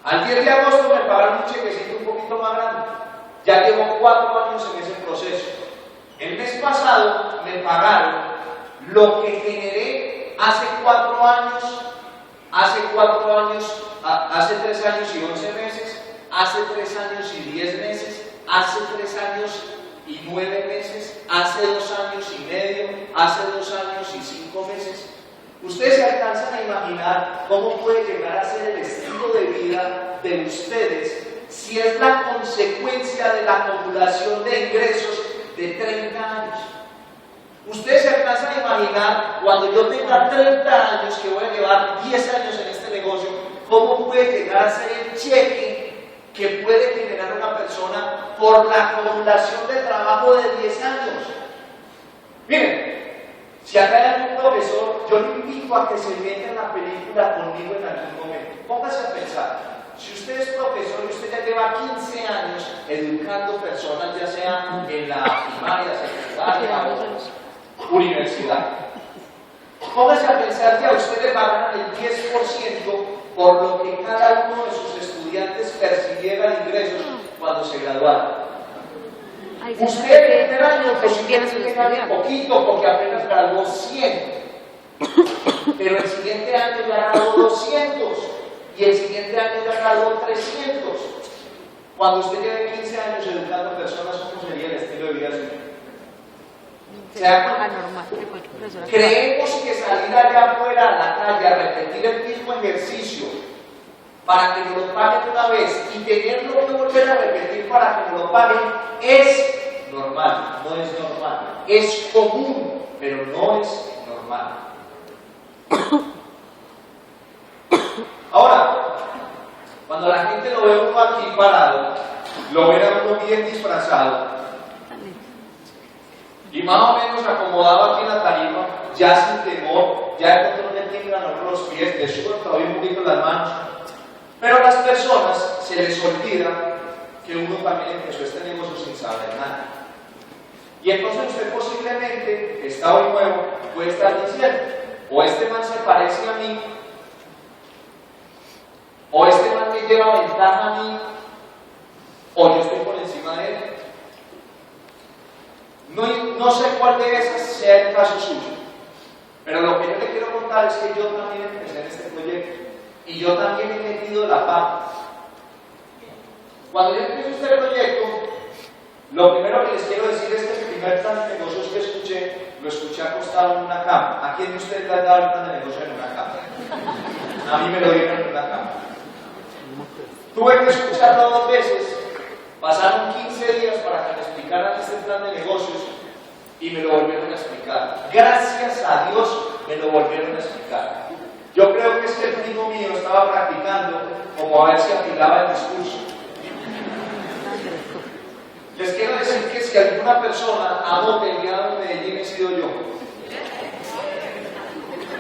Al 10 de agosto me pagaron un chequecito un poquito más grande. Ya llevo 4 años en ese proceso. El mes pasado me pagaron lo que generé hace 4 años, hace 3 años y 11 meses, hace 3 años y 10 meses, hace 3 años y 9 meses, hace 2 años y medio, hace 2 años y 5 meses. Ustedes se alcanzan a imaginar cómo puede llegar a ser el estilo de vida de ustedes si es la consecuencia de la acumulación de ingresos de 30 años. Ustedes se alcanzan a imaginar cuando yo tenga 30 años, que voy a llevar 10 años en este negocio, cómo puede llegar a ser el cheque que puede generar una persona por la acumulación de trabajo de 10 años. Miren, si acá hay algún profesor, yo le invito a que se meta en la película conmigo en algún momento. Póngase a pensar, si usted es profesor y usted ya lleva 15 años educando personas, ya sea en la primaria, secundaria o universidad, póngase a pensar que a usted le pagan el 10% por lo que cada uno de sus estudiantes percibiera de ingresos cuando se graduaron. Usted en el año posiblemente gane poquito porque apenas graduó 100, pero el siguiente año ya graduó 200 y el siguiente año ya graduó 300. Cuando usted lleve 15 años educando personas, ¿cómo sería el estilo de vida suyo? ¿Se da cuenta? Anormal, de cualquier profesora. Creemos que salir allá afuera a la calle a repetir el mismo ejercicio para que nos lo paguen una vez y tenerlo que volver a repetir para que nos lo paguen es normal, no es normal. Es común, pero no es normal. Ahora, cuando la gente lo ve uno aquí parado, lo ve a uno bien disfrazado y más o menos acomodado aquí en la tarima, ya sin temor, ya de pronto no le tiemblan a uno los pies, le suben todavía un poquito las manos. Pero a las personas se les olvida que uno también empezó este negocio sin saber nada. Y entonces usted posiblemente, que está hoy nuevo, puede estar diciendo, o este man se parece a mí, o este man me lleva ventaja a mí, o yo estoy por encima de él. No sé cuál de esas sea el caso suyo, pero lo que yo le quiero contar es que yo también empecé en este proyecto y yo también he metido la pata. Cuando yo empecé este proyecto, lo primero que les quiero decir es que el primer plan de negocios que escuché, lo escuché acostado en una cama. ¿A quién de ustedes le ha dado el plan de negocio en una cama? A mí me lo dieron en una cama. Tuve que escucharlo 2 veces. Pasaron 15 días para que me explicaran este plan de negocios y me lo volvieron a explicar. Gracias a Dios me lo volvieron a explicar. Yo creo que es que el primo mío estaba practicando como a ver si afilaba el discurso. Les quiero decir que si alguna persona ha botellado en Medellín he sido yo.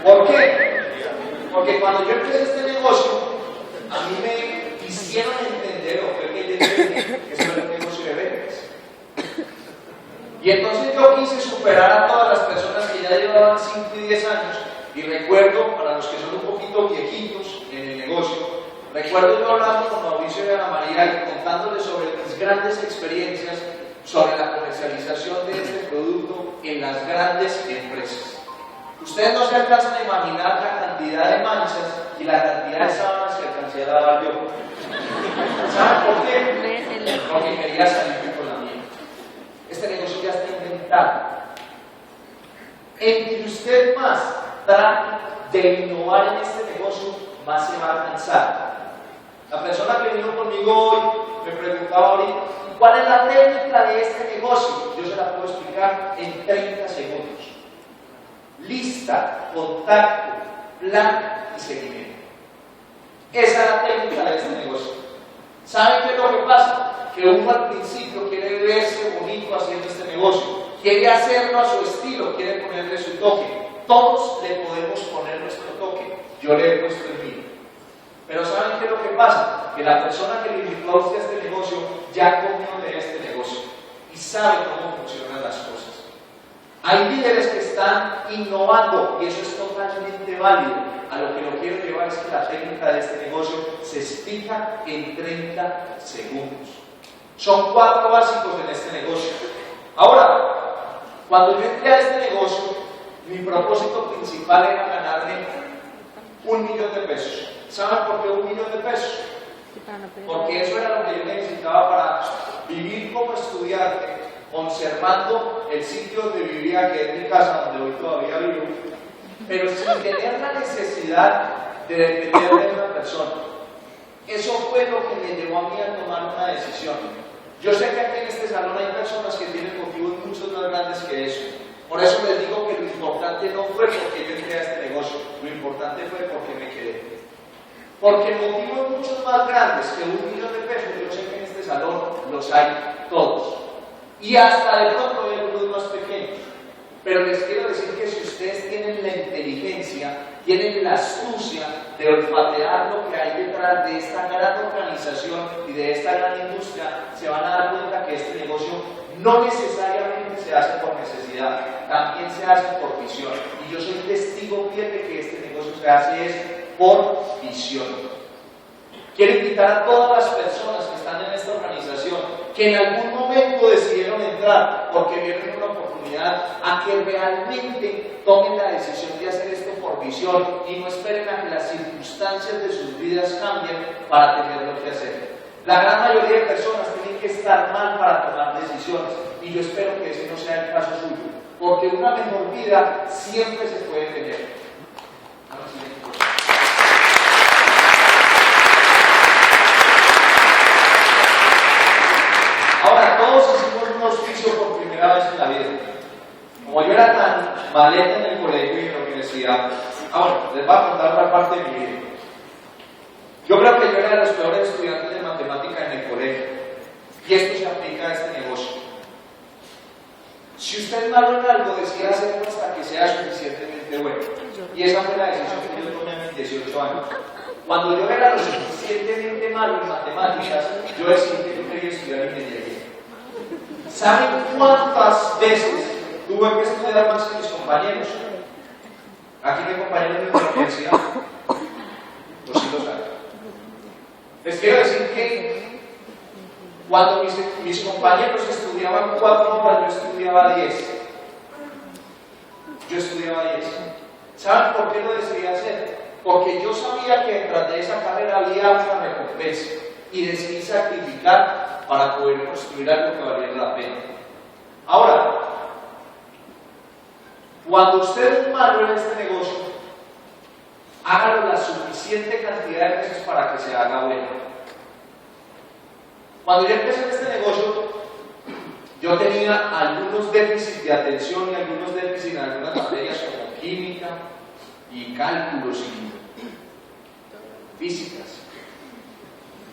¿Por qué? Porque cuando yo empecé este negocio, a mí me hicieron entender, o fue que yo dije que eso era el negocio de ventas. Y entonces yo quise superar a todas las personas que ya llevaban 5 y 10 años, y recuerdo, para los que son un poquito viejitos en el negocio, recuerdo yo hablando con Mauricio y Ana María y contándoles sobre mis grandes experiencias sobre la comercialización de este producto en las grandes empresas. Ustedes no se alcanzan a imaginar la cantidad de manchas y la cantidad de sábanas que alcancé a dar yo. ¿Saben por qué? Porque quería salir con la mía. Este negocio ya está inventado. Entre usted más trate de innovar en este negocio, más se va a alcanzar. La persona que vino conmigo hoy me preguntaba ahorita, ¿cuál es la técnica de este negocio? Yo se la puedo explicar en 30 segundos. Lista, contacto, plan y seguimiento. Esa es la técnica de este negocio. ¿Saben qué es lo que pasa? Que uno al principio quiere verse bonito haciendo este negocio, quiere hacerlo a su estilo, quiere ponerle su toque. Todos le podemos poner nuestro toque. Yo le he puesto el mío. Pero ¿saben qué es lo que pasa? Que la persona que le invitó a usted a este negocio ya comió de este negocio y sabe cómo funcionan las cosas. Hay líderes que están innovando y eso es totalmente válido. A lo que lo quiero llevar es que la técnica de este negocio se explica en 30 segundos. Son 4 básicos en este negocio. Ahora, cuando yo entré a este negocio, mi propósito principal era ganarme 1 millón de pesos. ¿Saben por qué 1 millón de pesos? Porque eso era lo que yo necesitaba para vivir como estudiante, conservando el sitio donde vivía, que es mi casa, donde hoy todavía vivo, pero sin tener la necesidad de depender de una persona. Eso fue lo que me llevó a mí a tomar una decisión. Yo sé que aquí en este salón hay personas que tienen motivos mucho más grandes que eso. Por eso les digo que lo importante no fue porque yo entré a este negocio, lo importante fue porque me quedé. Porque motivos mucho más grandes que 1 millón de pesos, yo sé que en este salón los hay todos. Y hasta de pronto hay algunos más pequeños. Pero les quiero decir que si ustedes tienen la inteligencia, tienen la astucia de olfatear lo que hay detrás de esta gran organización y de esta gran industria, se van a dar cuenta que este negocio no necesariamente se hace por necesidad, también se hace por visión. Y yo soy testigo fiel de que este negocio se hace por visión. Quiero invitar a todas las personas que están en esta organización, que en algún momento decidieron entrar porque vieron una oportunidad, a que realmente tomen la decisión de hacer esto por visión y no esperen a que las circunstancias de sus vidas cambien para tener lo que hacer. La gran mayoría de personas tienen que estar mal para tomar decisiones y yo espero que ese no sea el caso suyo, porque una mejor vida siempre se puede tener. Ahora, todos hicimos un auspicio por primera vez en la vida. Como yo era tan maleta en el colegio y en la universidad, bueno, les voy a contar otra parte de mi vida. Yo creo que yo era de los peores estudiantes de matemática en el colegio, y esto se aplica a este negocio. Si usted es malo en algo, decida hacerlo hasta que sea suficientemente bueno. Y esa fue la decisión que yo tomé a mis 18 años. Cuando yo era lo suficientemente malo en matemáticas, yo decidí que yo quería estudiar ingeniería. ¿Saben cuántas veces tuve que estudiar más que mis compañeros? Aquí no hay compañeros de la universidad. Pues sí lo saben. Les quiero decir que cuando mis compañeros estudiaban 4 horas, yo estudiaba 10. Yo estudiaba 10. ¿Saben por qué lo decidí hacer? Porque yo sabía que detrás de esa carrera había una recompensa y decidí sacrificar para poder construir algo que valiera la pena. Ahora, cuando usted es malo en este negocio, hágalo la suficiente cantidad de veces para que se haga bueno. Cuando yo empecé en este negocio, yo tenía algunos déficits de atención y algunos déficits en algunas materias como química y cálculos y físicas.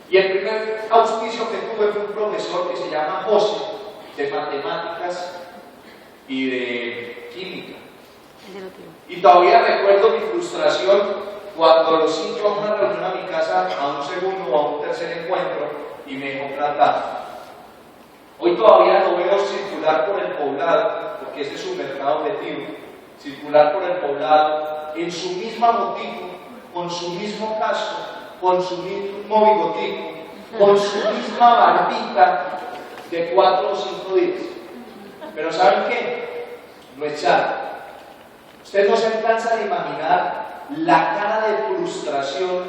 Y el primer auspicio que tuve fue un profesor que se llama José, de matemáticas y de química. Y todavía recuerdo mi frustración cuando los 5 a una reunión a mi casa, a un segundo o a un tercer encuentro, y me dejó plantado. Hoy todavía lo veo circular por el poblado, porque ese es su mercado objetivo, circular por el poblado en su misma motico, con su mismo casco, con su mismo bigotico, con su misma barbita de 4 o 5 días. Pero ¿saben qué? Lo echaron. Usted no se alcanza de imaginar la cara de frustración,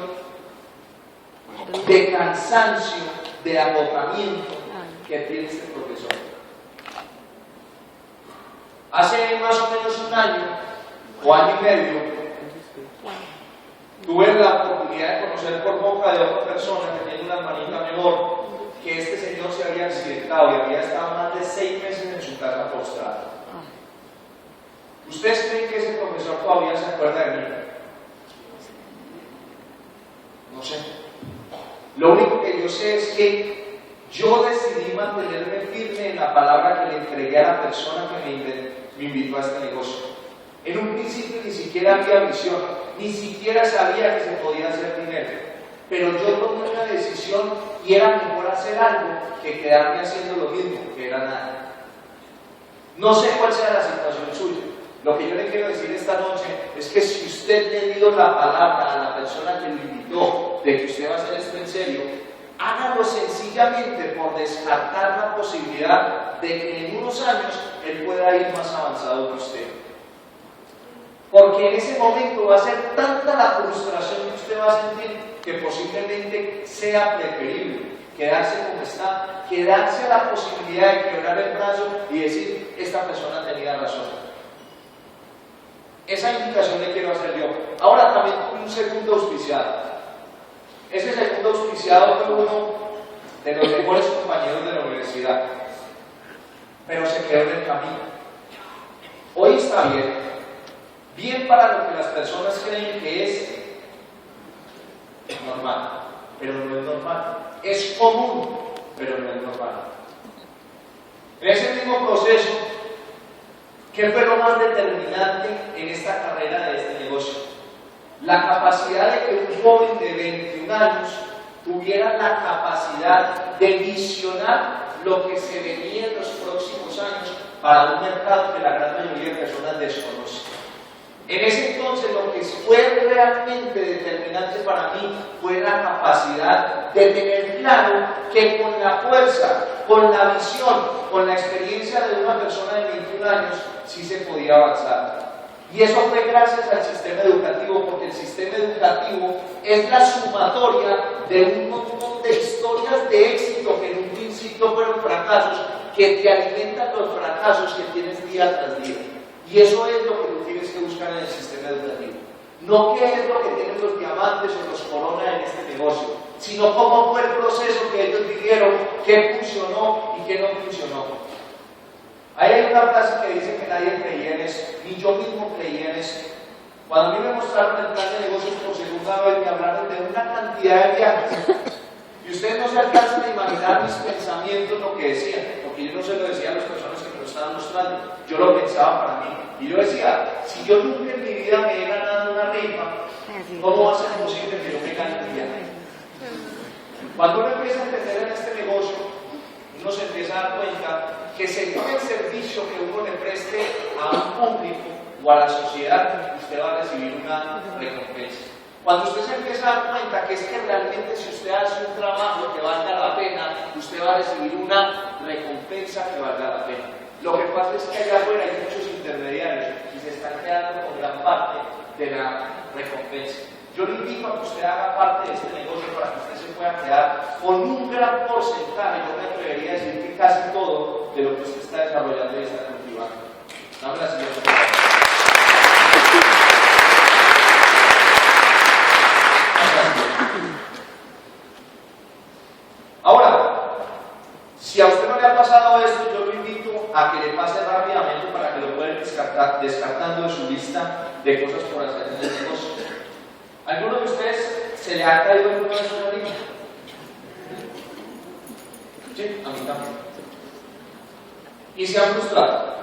de cansancio, de agotamiento que tiene este profesor. Hace más o menos un año o año y medio, tuve la oportunidad de conocer por boca de otra persona que tiene una hermanita menor, que este señor se había accidentado y había estado más de 6 meses en su casa postrado. ¿Ustedes creen que ese profesor todavía se acuerda de mí? No sé. Lo único que yo sé es que yo decidí mantenerme firme en la palabra que le entregué a la persona que me invitó a este negocio. En un principio ni siquiera había visión, ni siquiera sabía que se podía hacer dinero. Pero yo tomé una decisión y era mejor hacer algo que quedarme haciendo lo mismo, que era nada. No sé cuál sea la situación suya. Lo que yo le quiero decir esta noche es que si usted le dio la palabra a la persona que lo invitó de que usted va a hacer esto en serio, hágalo sencillamente por descartar la posibilidad de que en unos años él pueda ir más avanzado que usted. Porque en ese momento va a ser tanta la frustración que usted va a sentir que posiblemente sea preferible quedarse como está, quedarse a la posibilidad de quebrar el brazo y decir, esta persona tenía razón. Esa invitación le quiero hacer yo. Ahora también un segundo auspiciado. Ese segundo auspiciado fue uno de los mejores compañeros de la universidad, pero se quedó en el camino. Hoy está bien para lo que las personas creen que es normal, pero no es normal. Es común, pero no es normal. En ese mismo proceso, ¿qué fue lo más determinante en esta carrera de este negocio? La capacidad de que un joven de 21 años tuviera la capacidad de visionar lo que se venía en los próximos años para un mercado que la gran mayoría de personas desconocen. En ese entonces lo que fue realmente determinante para mí fue la capacidad de tener claro que con la fuerza, con la visión, con la experiencia de una persona de 21 años, sí se podía avanzar. Y eso fue gracias al sistema educativo, porque el sistema educativo es la sumatoria de un montón de historias historias de éxito que en un principio fueron fracasos, que te alimentan los fracasos que tienes día tras día. Y eso es lo que tú tienes que buscar en el sistema educativo. No qué es lo que tienen los diamantes o los coronas en este negocio, sino cómo fue el proceso que ellos vivieron, qué funcionó y qué no funcionó. Ahí hay una frase que dice que nadie creía en eso, ni yo mismo creía en eso. Cuando a mí me mostraron el plan de negocios por segunda vez, me hablaron de una cantidad de viajes. Y ustedes no se alcanzan a imaginar mis pensamientos, lo que decían, porque yo no se lo decía a las personas que me lo estaban mostrando, yo lo pensaba para mí. Y yo decía, si yo nunca en mi vida me he ganado una rifa, ¿cómo va a ser posible que yo me gane un viaje? Cuando uno empieza a entender en este negocio, uno se empieza a dar cuenta que según el servicio que uno le preste a un público o a la sociedad, usted va a recibir una recompensa. Cuando usted se empieza a dar cuenta que es que realmente si usted hace un trabajo que valga la pena, usted va a recibir una recompensa que valga la pena. Lo que pasa es que allá afuera hay muchos intermediarios y se están quedando con gran parte de la recompensa. Yo le invito a que usted haga parte de este negocio para que usted se pueda quedar con un gran porcentaje, yo me atrevería a decir que casi todo de lo que usted está desarrollando y está cultivando. Dame la siguiente pregunta. Ahora, si a usted no le ha pasado esto, yo lo invito a que le pase rápidamente para que lo pueda ir descartando de su lista de cosas por hacer en el negocio. ¿Alguno de ustedes se le ha caído alguna vez una rifa? Sí, a mí también. ¿Y se han frustrado?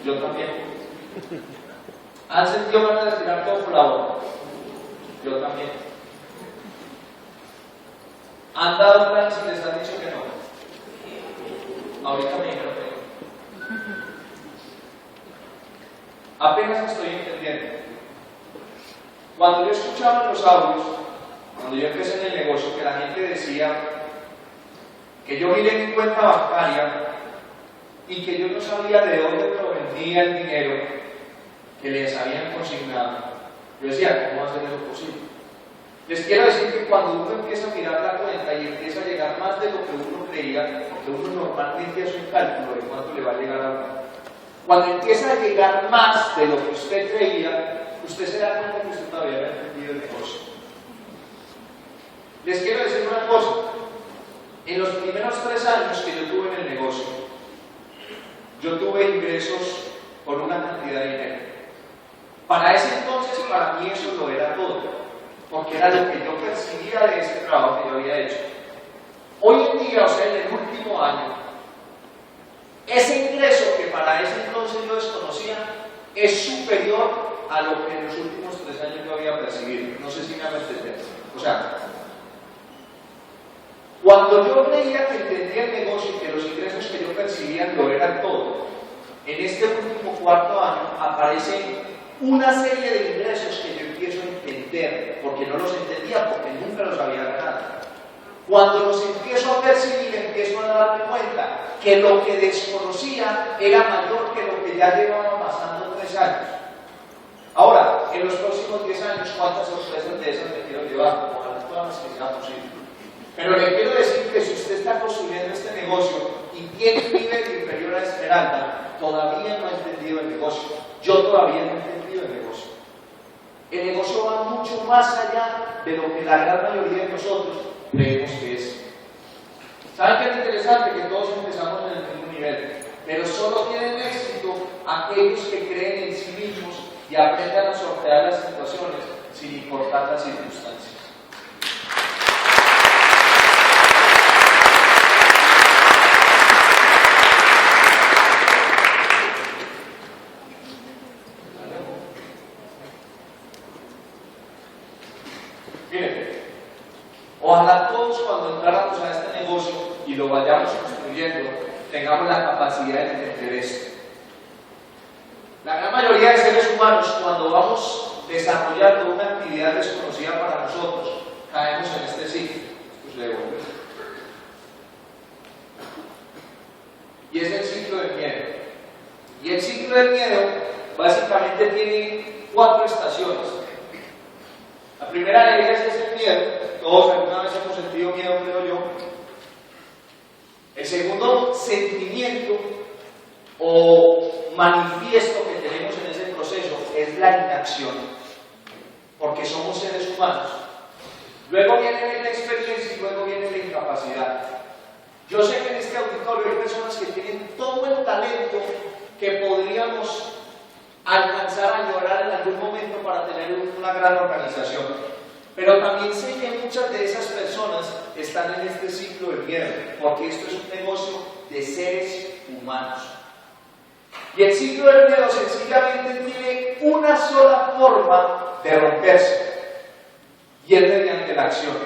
Yo también. ¿Han sentido ganas de tirar todo por la boca? Yo también. ¿Han dado planes y les han dicho que no? Ahorita me dijeron que no. Apenas estoy entendiendo. Cuando yo escuchaba los audios, cuando yo empecé en el negocio, que la gente decía que yo miré mi cuenta bancaria y que yo no sabía de dónde provenía el dinero que les habían consignado, yo decía, ¿cómo va a ser eso posible? Les quiero decir que cuando uno empieza a mirar la cuenta y empieza a llegar más de lo que uno creía, porque uno normalmente hace un cálculo de cuánto le va a llegar a uno, cuando empieza a llegar más de lo que usted creía, usted se da cuenta que usted todavía no ha entendido el negocio. Les quiero decir una cosa, en los primeros 3 años que yo tuve en el negocio, yo tuve ingresos por una cantidad de dinero. Para ese entonces, para mí eso lo era todo, porque era lo que yo percibía de ese trabajo que yo había hecho. Hoy en día, o sea, en el último año, ese ingreso que para ese entonces yo desconocía es superior a lo que en los últimos 3 años yo había percibido. No sé si me hago entender. O sea, cuando yo creía que entendía el negocio y que los ingresos que yo percibía lo eran todo, en este último 4º año aparece una serie de ingresos que yo empiezo a entender, porque no los entendía, porque nunca los había ganado. Cuando los empiezo a percibir, empiezo a darme cuenta que lo que desconocía era mayor que lo que ya llevaba pasando 3 años. Ahora, en los próximos 10 años, ¿cuántas sorpresas de esas me quiero llevar? Ojalá todas las que sea posible. Pero le quiero decir que si usted está construyendo este negocio y tiene un nivel inferior a Esmeralda, todavía no ha entendido el negocio. Yo todavía no he entendido el negocio. El negocio va mucho más allá de lo que la gran mayoría de nosotros creemos que es. ¿Saben qué es interesante? Que todos empezamos en el mismo nivel, pero solo tienen éxito aquellos que creen en sí mismos y aprendan a sortear las situaciones sin importar las circunstancias. Miren, ojalá todos cuando entráramos a este negocio y lo vayamos construyendo, tengamos la capacidad de entender esto. La gran mayoría de seres humanos, cuando vamos desarrollando una actividad desconocida para nosotros, caemos en este ciclo. Y es el ciclo del miedo. Y el ciclo del miedo básicamente tiene 4 estaciones. La primera de ellas es el miedo. Todos alguna vez hemos sentido miedo, creo yo. sentimiento o manifiesto que tenemos en ese proceso es la inacción, porque somos seres humanos. Luego viene la experiencia y luego viene la incapacidad. Yo sé que en este auditorio hay personas que tienen todo el talento que podríamos alcanzar a lograr en algún momento para tener una gran organización. Pero también sé que muchas de esas personas están en este ciclo del miedo, porque esto es un negocio de seres humanos. Y el ciclo del miedo sencillamente tiene una sola forma de romperse, y es mediante la acción.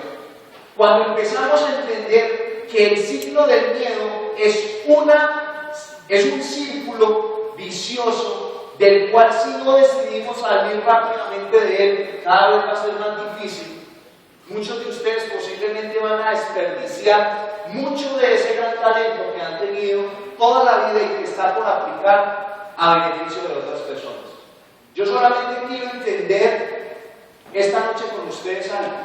Cuando empezamos a entender que el ciclo del miedo es un círculo vicioso, del cual si no decidimos salir rápidamente de él, cada vez va a ser más difícil. Muchos de ustedes posiblemente van a desperdiciar mucho de ese gran talento que han tenido toda la vida y que está por aplicar a beneficio de otras personas. Yo solamente quiero entender esta noche con ustedes algo,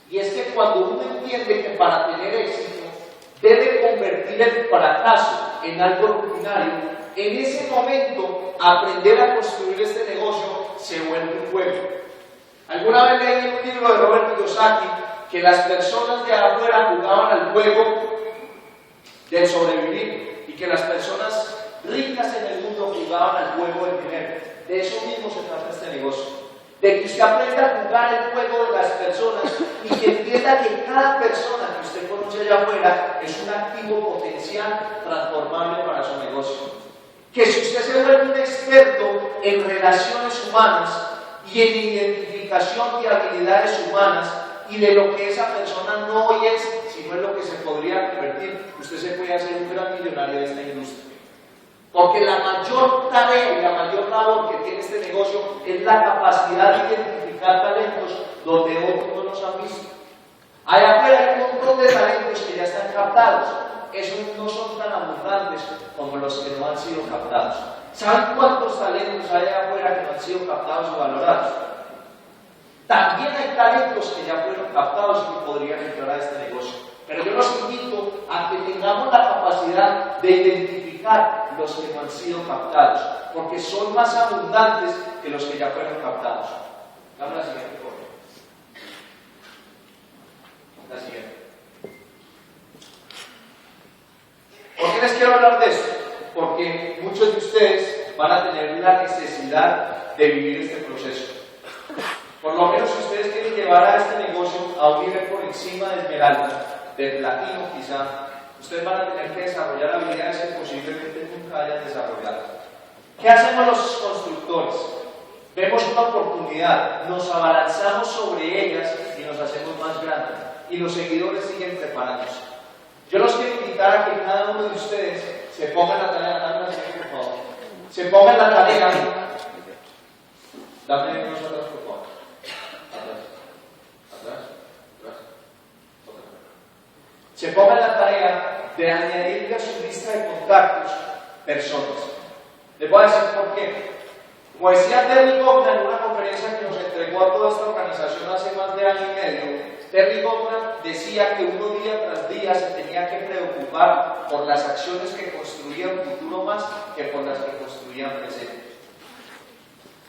y es que cuando uno entiende que para tener éxito debe convertir el fracaso en algo rutinario, en ese momento aprender a construir este negocio se vuelve un juego. Alguna vez leí en un libro de Robert Kiyosaki que las personas de afuera jugaban al juego del sobrevivir y que las personas ricas en el mundo jugaban al juego del dinero. De eso mismo se trata este negocio, de que usted aprenda a jugar el juego de las personas y que entienda que cada persona que usted conoce allá afuera es un activo potencial transformable para su negocio. Que si usted se vuelve un experto en relaciones humanas y en identificación de habilidades humanas y de lo que esa persona no es, sino en lo que se podría convertir, usted se puede hacer un gran millonario de esta industria. Porque la mayor tarea y la mayor labor que tiene este negocio es la capacidad de identificar talentos donde otros no los han visto. Allá afuera hay un montón de talentos que ya están captados. Esos no son tan abundantes como los que no han sido captados. ¿Saben cuántos talentos hay allá afuera que no han sido captados o valorados? También hay talentos que ya fueron captados y que podrían entrar a este negocio. Pero yo los invito a que tengamos la capacidad de identificar los que no han sido captados, porque son más abundantes que los que ya fueron captados. Dame la siguiente, por favor. La siguiente. ¿Por qué les quiero hablar de esto? Porque muchos de ustedes van a tener la necesidad de vivir este proceso. Por lo menos si ustedes quieren llevar a este negocio a un nivel por encima de esmeralda, de platino quizá, ustedes van a tener que desarrollar habilidades que posiblemente nunca hayan desarrollado. ¿Qué hacemos los constructores? Vemos una oportunidad, nos abalanzamos sobre ellas y nos hacemos más grandes, y los seguidores siguen preparándose. Yo los quiero invitar a que cada uno de ustedes se ponga en la tarea, dame la siguiente, por favor. Se ponga en la tarea, dame unos atrás, por favor. Atrás. Se ponga en la tarea de añadirle a su lista de contactos personas. Les voy a decir por qué. Como decía Terry Gopna en una conferencia que nos entregó a toda esta organización hace más de año y medio, Terry Gopna decía que uno día tras día se tenía que preocupar por las acciones que construían futuro más que por las que construían presente.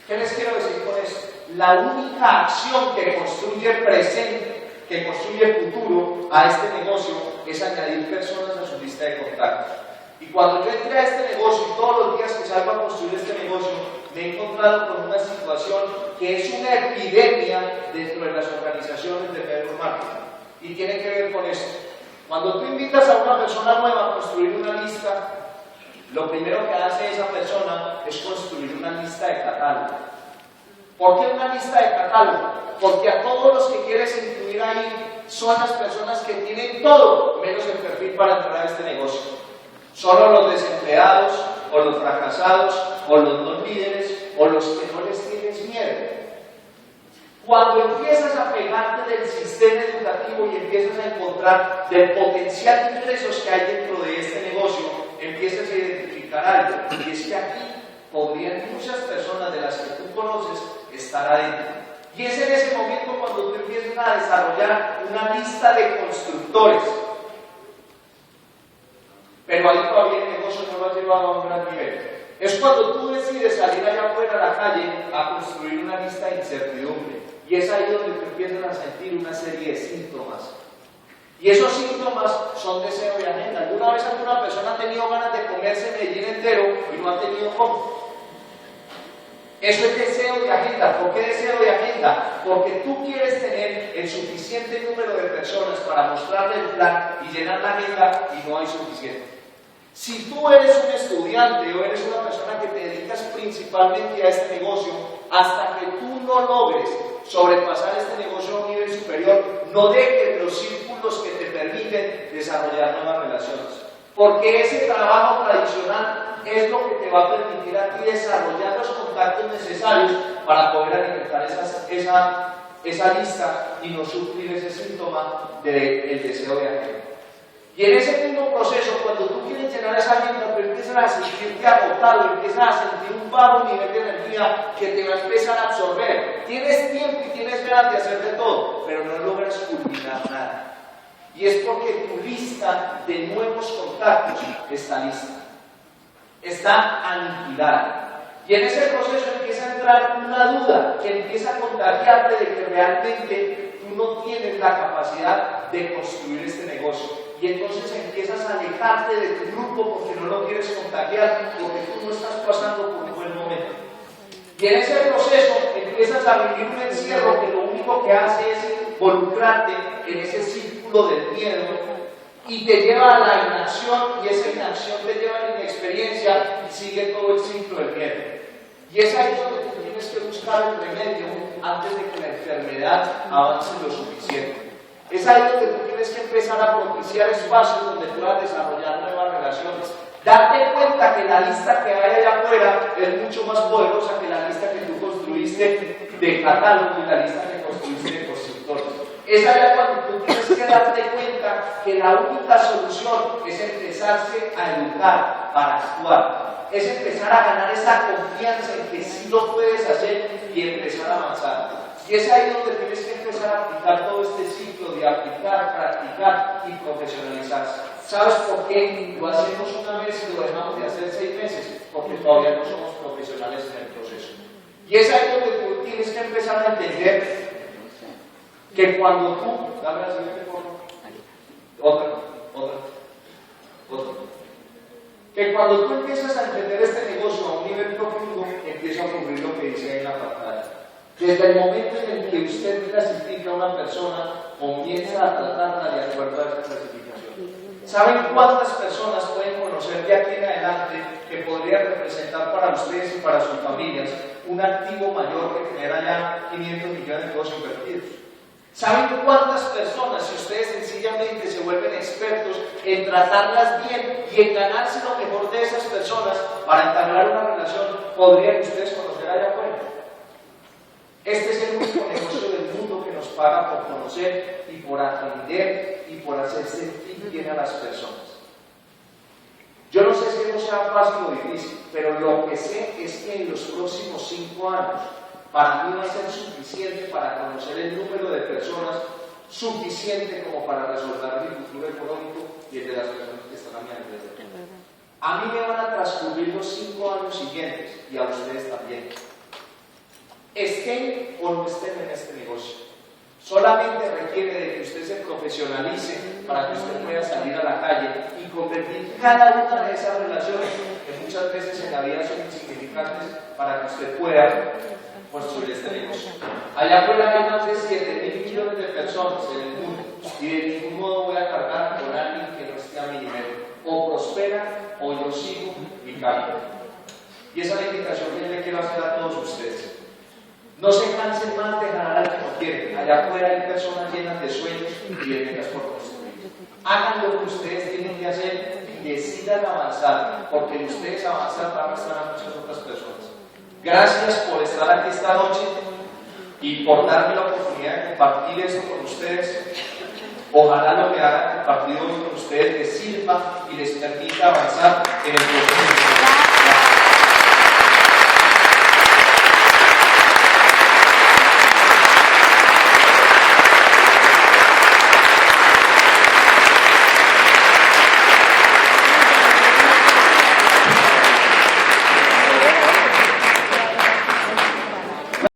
¿Qué les quiero decir con esto? La única acción que construye presente, que construye futuro a este negocio es añadir personas a su lista de contactos. Y cuando yo entré a este negocio y todos los días que salgo a construir este negocio, me he encontrado con una situación que es una epidemia dentro de las organizaciones de network marketing. Y tiene que ver con esto. Cuando tú invitas a una persona nueva a construir una lista, lo primero que hace esa persona es construir una lista de catálogo. ¿Por qué una lista de catálogo? Porque a todos los que quieres incluir ahí son las personas que tienen todo menos el perfil para entrar a este negocio. Solo los desempleados, o los fracasados, o los no líderes, o los que no les tienes miedo. Cuando empiezas a pegarte del sistema educativo y empiezas a encontrar del potencial de ingresos que hay dentro de este negocio, empiezas a identificar algo. Y es que aquí podrían muchas personas de las que tú conoces estar adentro. Y es en ese momento cuando tú empiezas a desarrollar una lista de constructores. Pero hay cuando tú decides salir allá afuera a la calle a construir una lista de incertidumbre. Y es ahí donde te empiezan a sentir una serie de síntomas. Y esos síntomas son deseo de agenda. ¿Alguna vez alguna persona ha tenido ganas de comerse Medellín entero y no ha tenido cómo? Eso es deseo de agenda. ¿Por qué deseo de agenda? Porque tú quieres tener el suficiente número de personas para mostrarle el plan y llenar la agenda y no hay suficiente. Si tú eres un estudiante o eres una persona que te dedicas principalmente a este negocio, hasta que tú no logres sobrepasar este negocio a un nivel superior, no dejes los círculos que te permiten desarrollar nuevas relaciones. Porque ese trabajo tradicional es lo que te va a permitir a ti desarrollar los contactos necesarios para poder alimentar esa lista y no sufrir ese síntoma del deseo de agenda. Y en ese mismo proceso, cuando tú quieres llenar esa agenda, pero empiezas a sentirte agotado, empiezas a sentir un bajo nivel de energía que te va a empezar a absorber. Tienes tiempo y tienes ganas de hacer de todo, pero no logras culminar nada. Y es porque tu lista de nuevos contactos está lista, está aniquilada. Y en ese proceso empieza a entrar una duda que empieza a contagiarte de que realmente tú no tienes la capacidad de construir este negocio. Y entonces empiezas a alejarte de tu grupo porque no lo quieres contagiar, porque tú no estás pasando por un buen momento. Y en ese proceso empiezas a vivir un encierro que lo único que hace es involucrarte en ese círculo del miedo y te lleva a la inacción, y esa inacción te lleva a la inexperiencia y sigue todo el ciclo del miedo. Y es ahí donde tú tienes que buscar el remedio antes de que la enfermedad avance lo suficiente. Es ahí donde tú tienes que empezar a propiciar espacios donde puedas desarrollar nuevas relaciones. Date cuenta que la lista que hay allá afuera es mucho más poderosa que la lista que tú construiste de catálogo y la lista que construiste de constructores. Es allá cuando tú tienes que darte cuenta que la única solución es empezarse a educar para actuar. Es empezar a ganar esa confianza en que sí lo puedes hacer y empezar a avanzar. Y es ahí donde tienes que empezar a aplicar todo este ciclo de aplicar, practicar y profesionalizarse. ¿Sabes por qué lo hacemos una vez y lo dejamos de hacer 6 meses? Porque todavía no somos profesionales en el proceso. Y es ahí donde tú tienes que empezar a entender que cuando tú... Dame la siguiente forma. Otra. Que cuando tú empiezas a entender este negocio a un nivel profundo, empieza a ocurrir lo que dice ahí en la pantalla. Desde el momento en el que usted clasifica a una persona, comienza a tratarla de acuerdo a esa clasificación. ¿Saben cuántas personas pueden conocer de aquí en adelante que podría representar para ustedes y para sus familias un activo mayor que tener allá 500 millones de pesos invertidos? ¿Saben cuántas personas, si ustedes sencillamente se vuelven expertos en tratarlas bien y en ganarse lo mejor de esas personas para entablar una relación, podrían ustedes conocer allá afuera? Este es el único negocio del mundo que nos paga por conocer y por atender y por hacer sentir bien a las personas. Yo no sé si eso sea fácil o difícil, pero lo que sé es que en los próximos 5 años para mí va a ser suficiente para conocer el número de personas suficiente como para resolver mi futuro económico y el de las personas que están a mi alrededor. A mí me van a transcurrir los 5 años siguientes y a ustedes también. Estén o no estén en este negocio. Solamente requiere de que usted se profesionalice para que usted pueda salir a la calle y convertir cada una de esas relaciones que muchas veces en la vida son insignificantes para que usted pueda construir este negocio. Allá afuera hay más de 7.000 millones de personas en el mundo y de ningún modo voy a cargar con alguien que no esté a mi nivel. O prospera o yo sigo mi camino. Y esa es la invitación que yo le quiero hacer a todos ustedes. No se cansen más de ganar al que no quieren. Allá afuera hay personas llenas de sueños y de metas por construir. Hagan lo que ustedes tienen que hacer y decidan avanzar, porque en ustedes avanzar van a estar a muchas otras personas. Gracias por estar aquí esta noche y por darme la oportunidad de compartir esto con ustedes. Ojalá lo que hagan compartido hoy con ustedes les sirva y les permita avanzar en el proceso.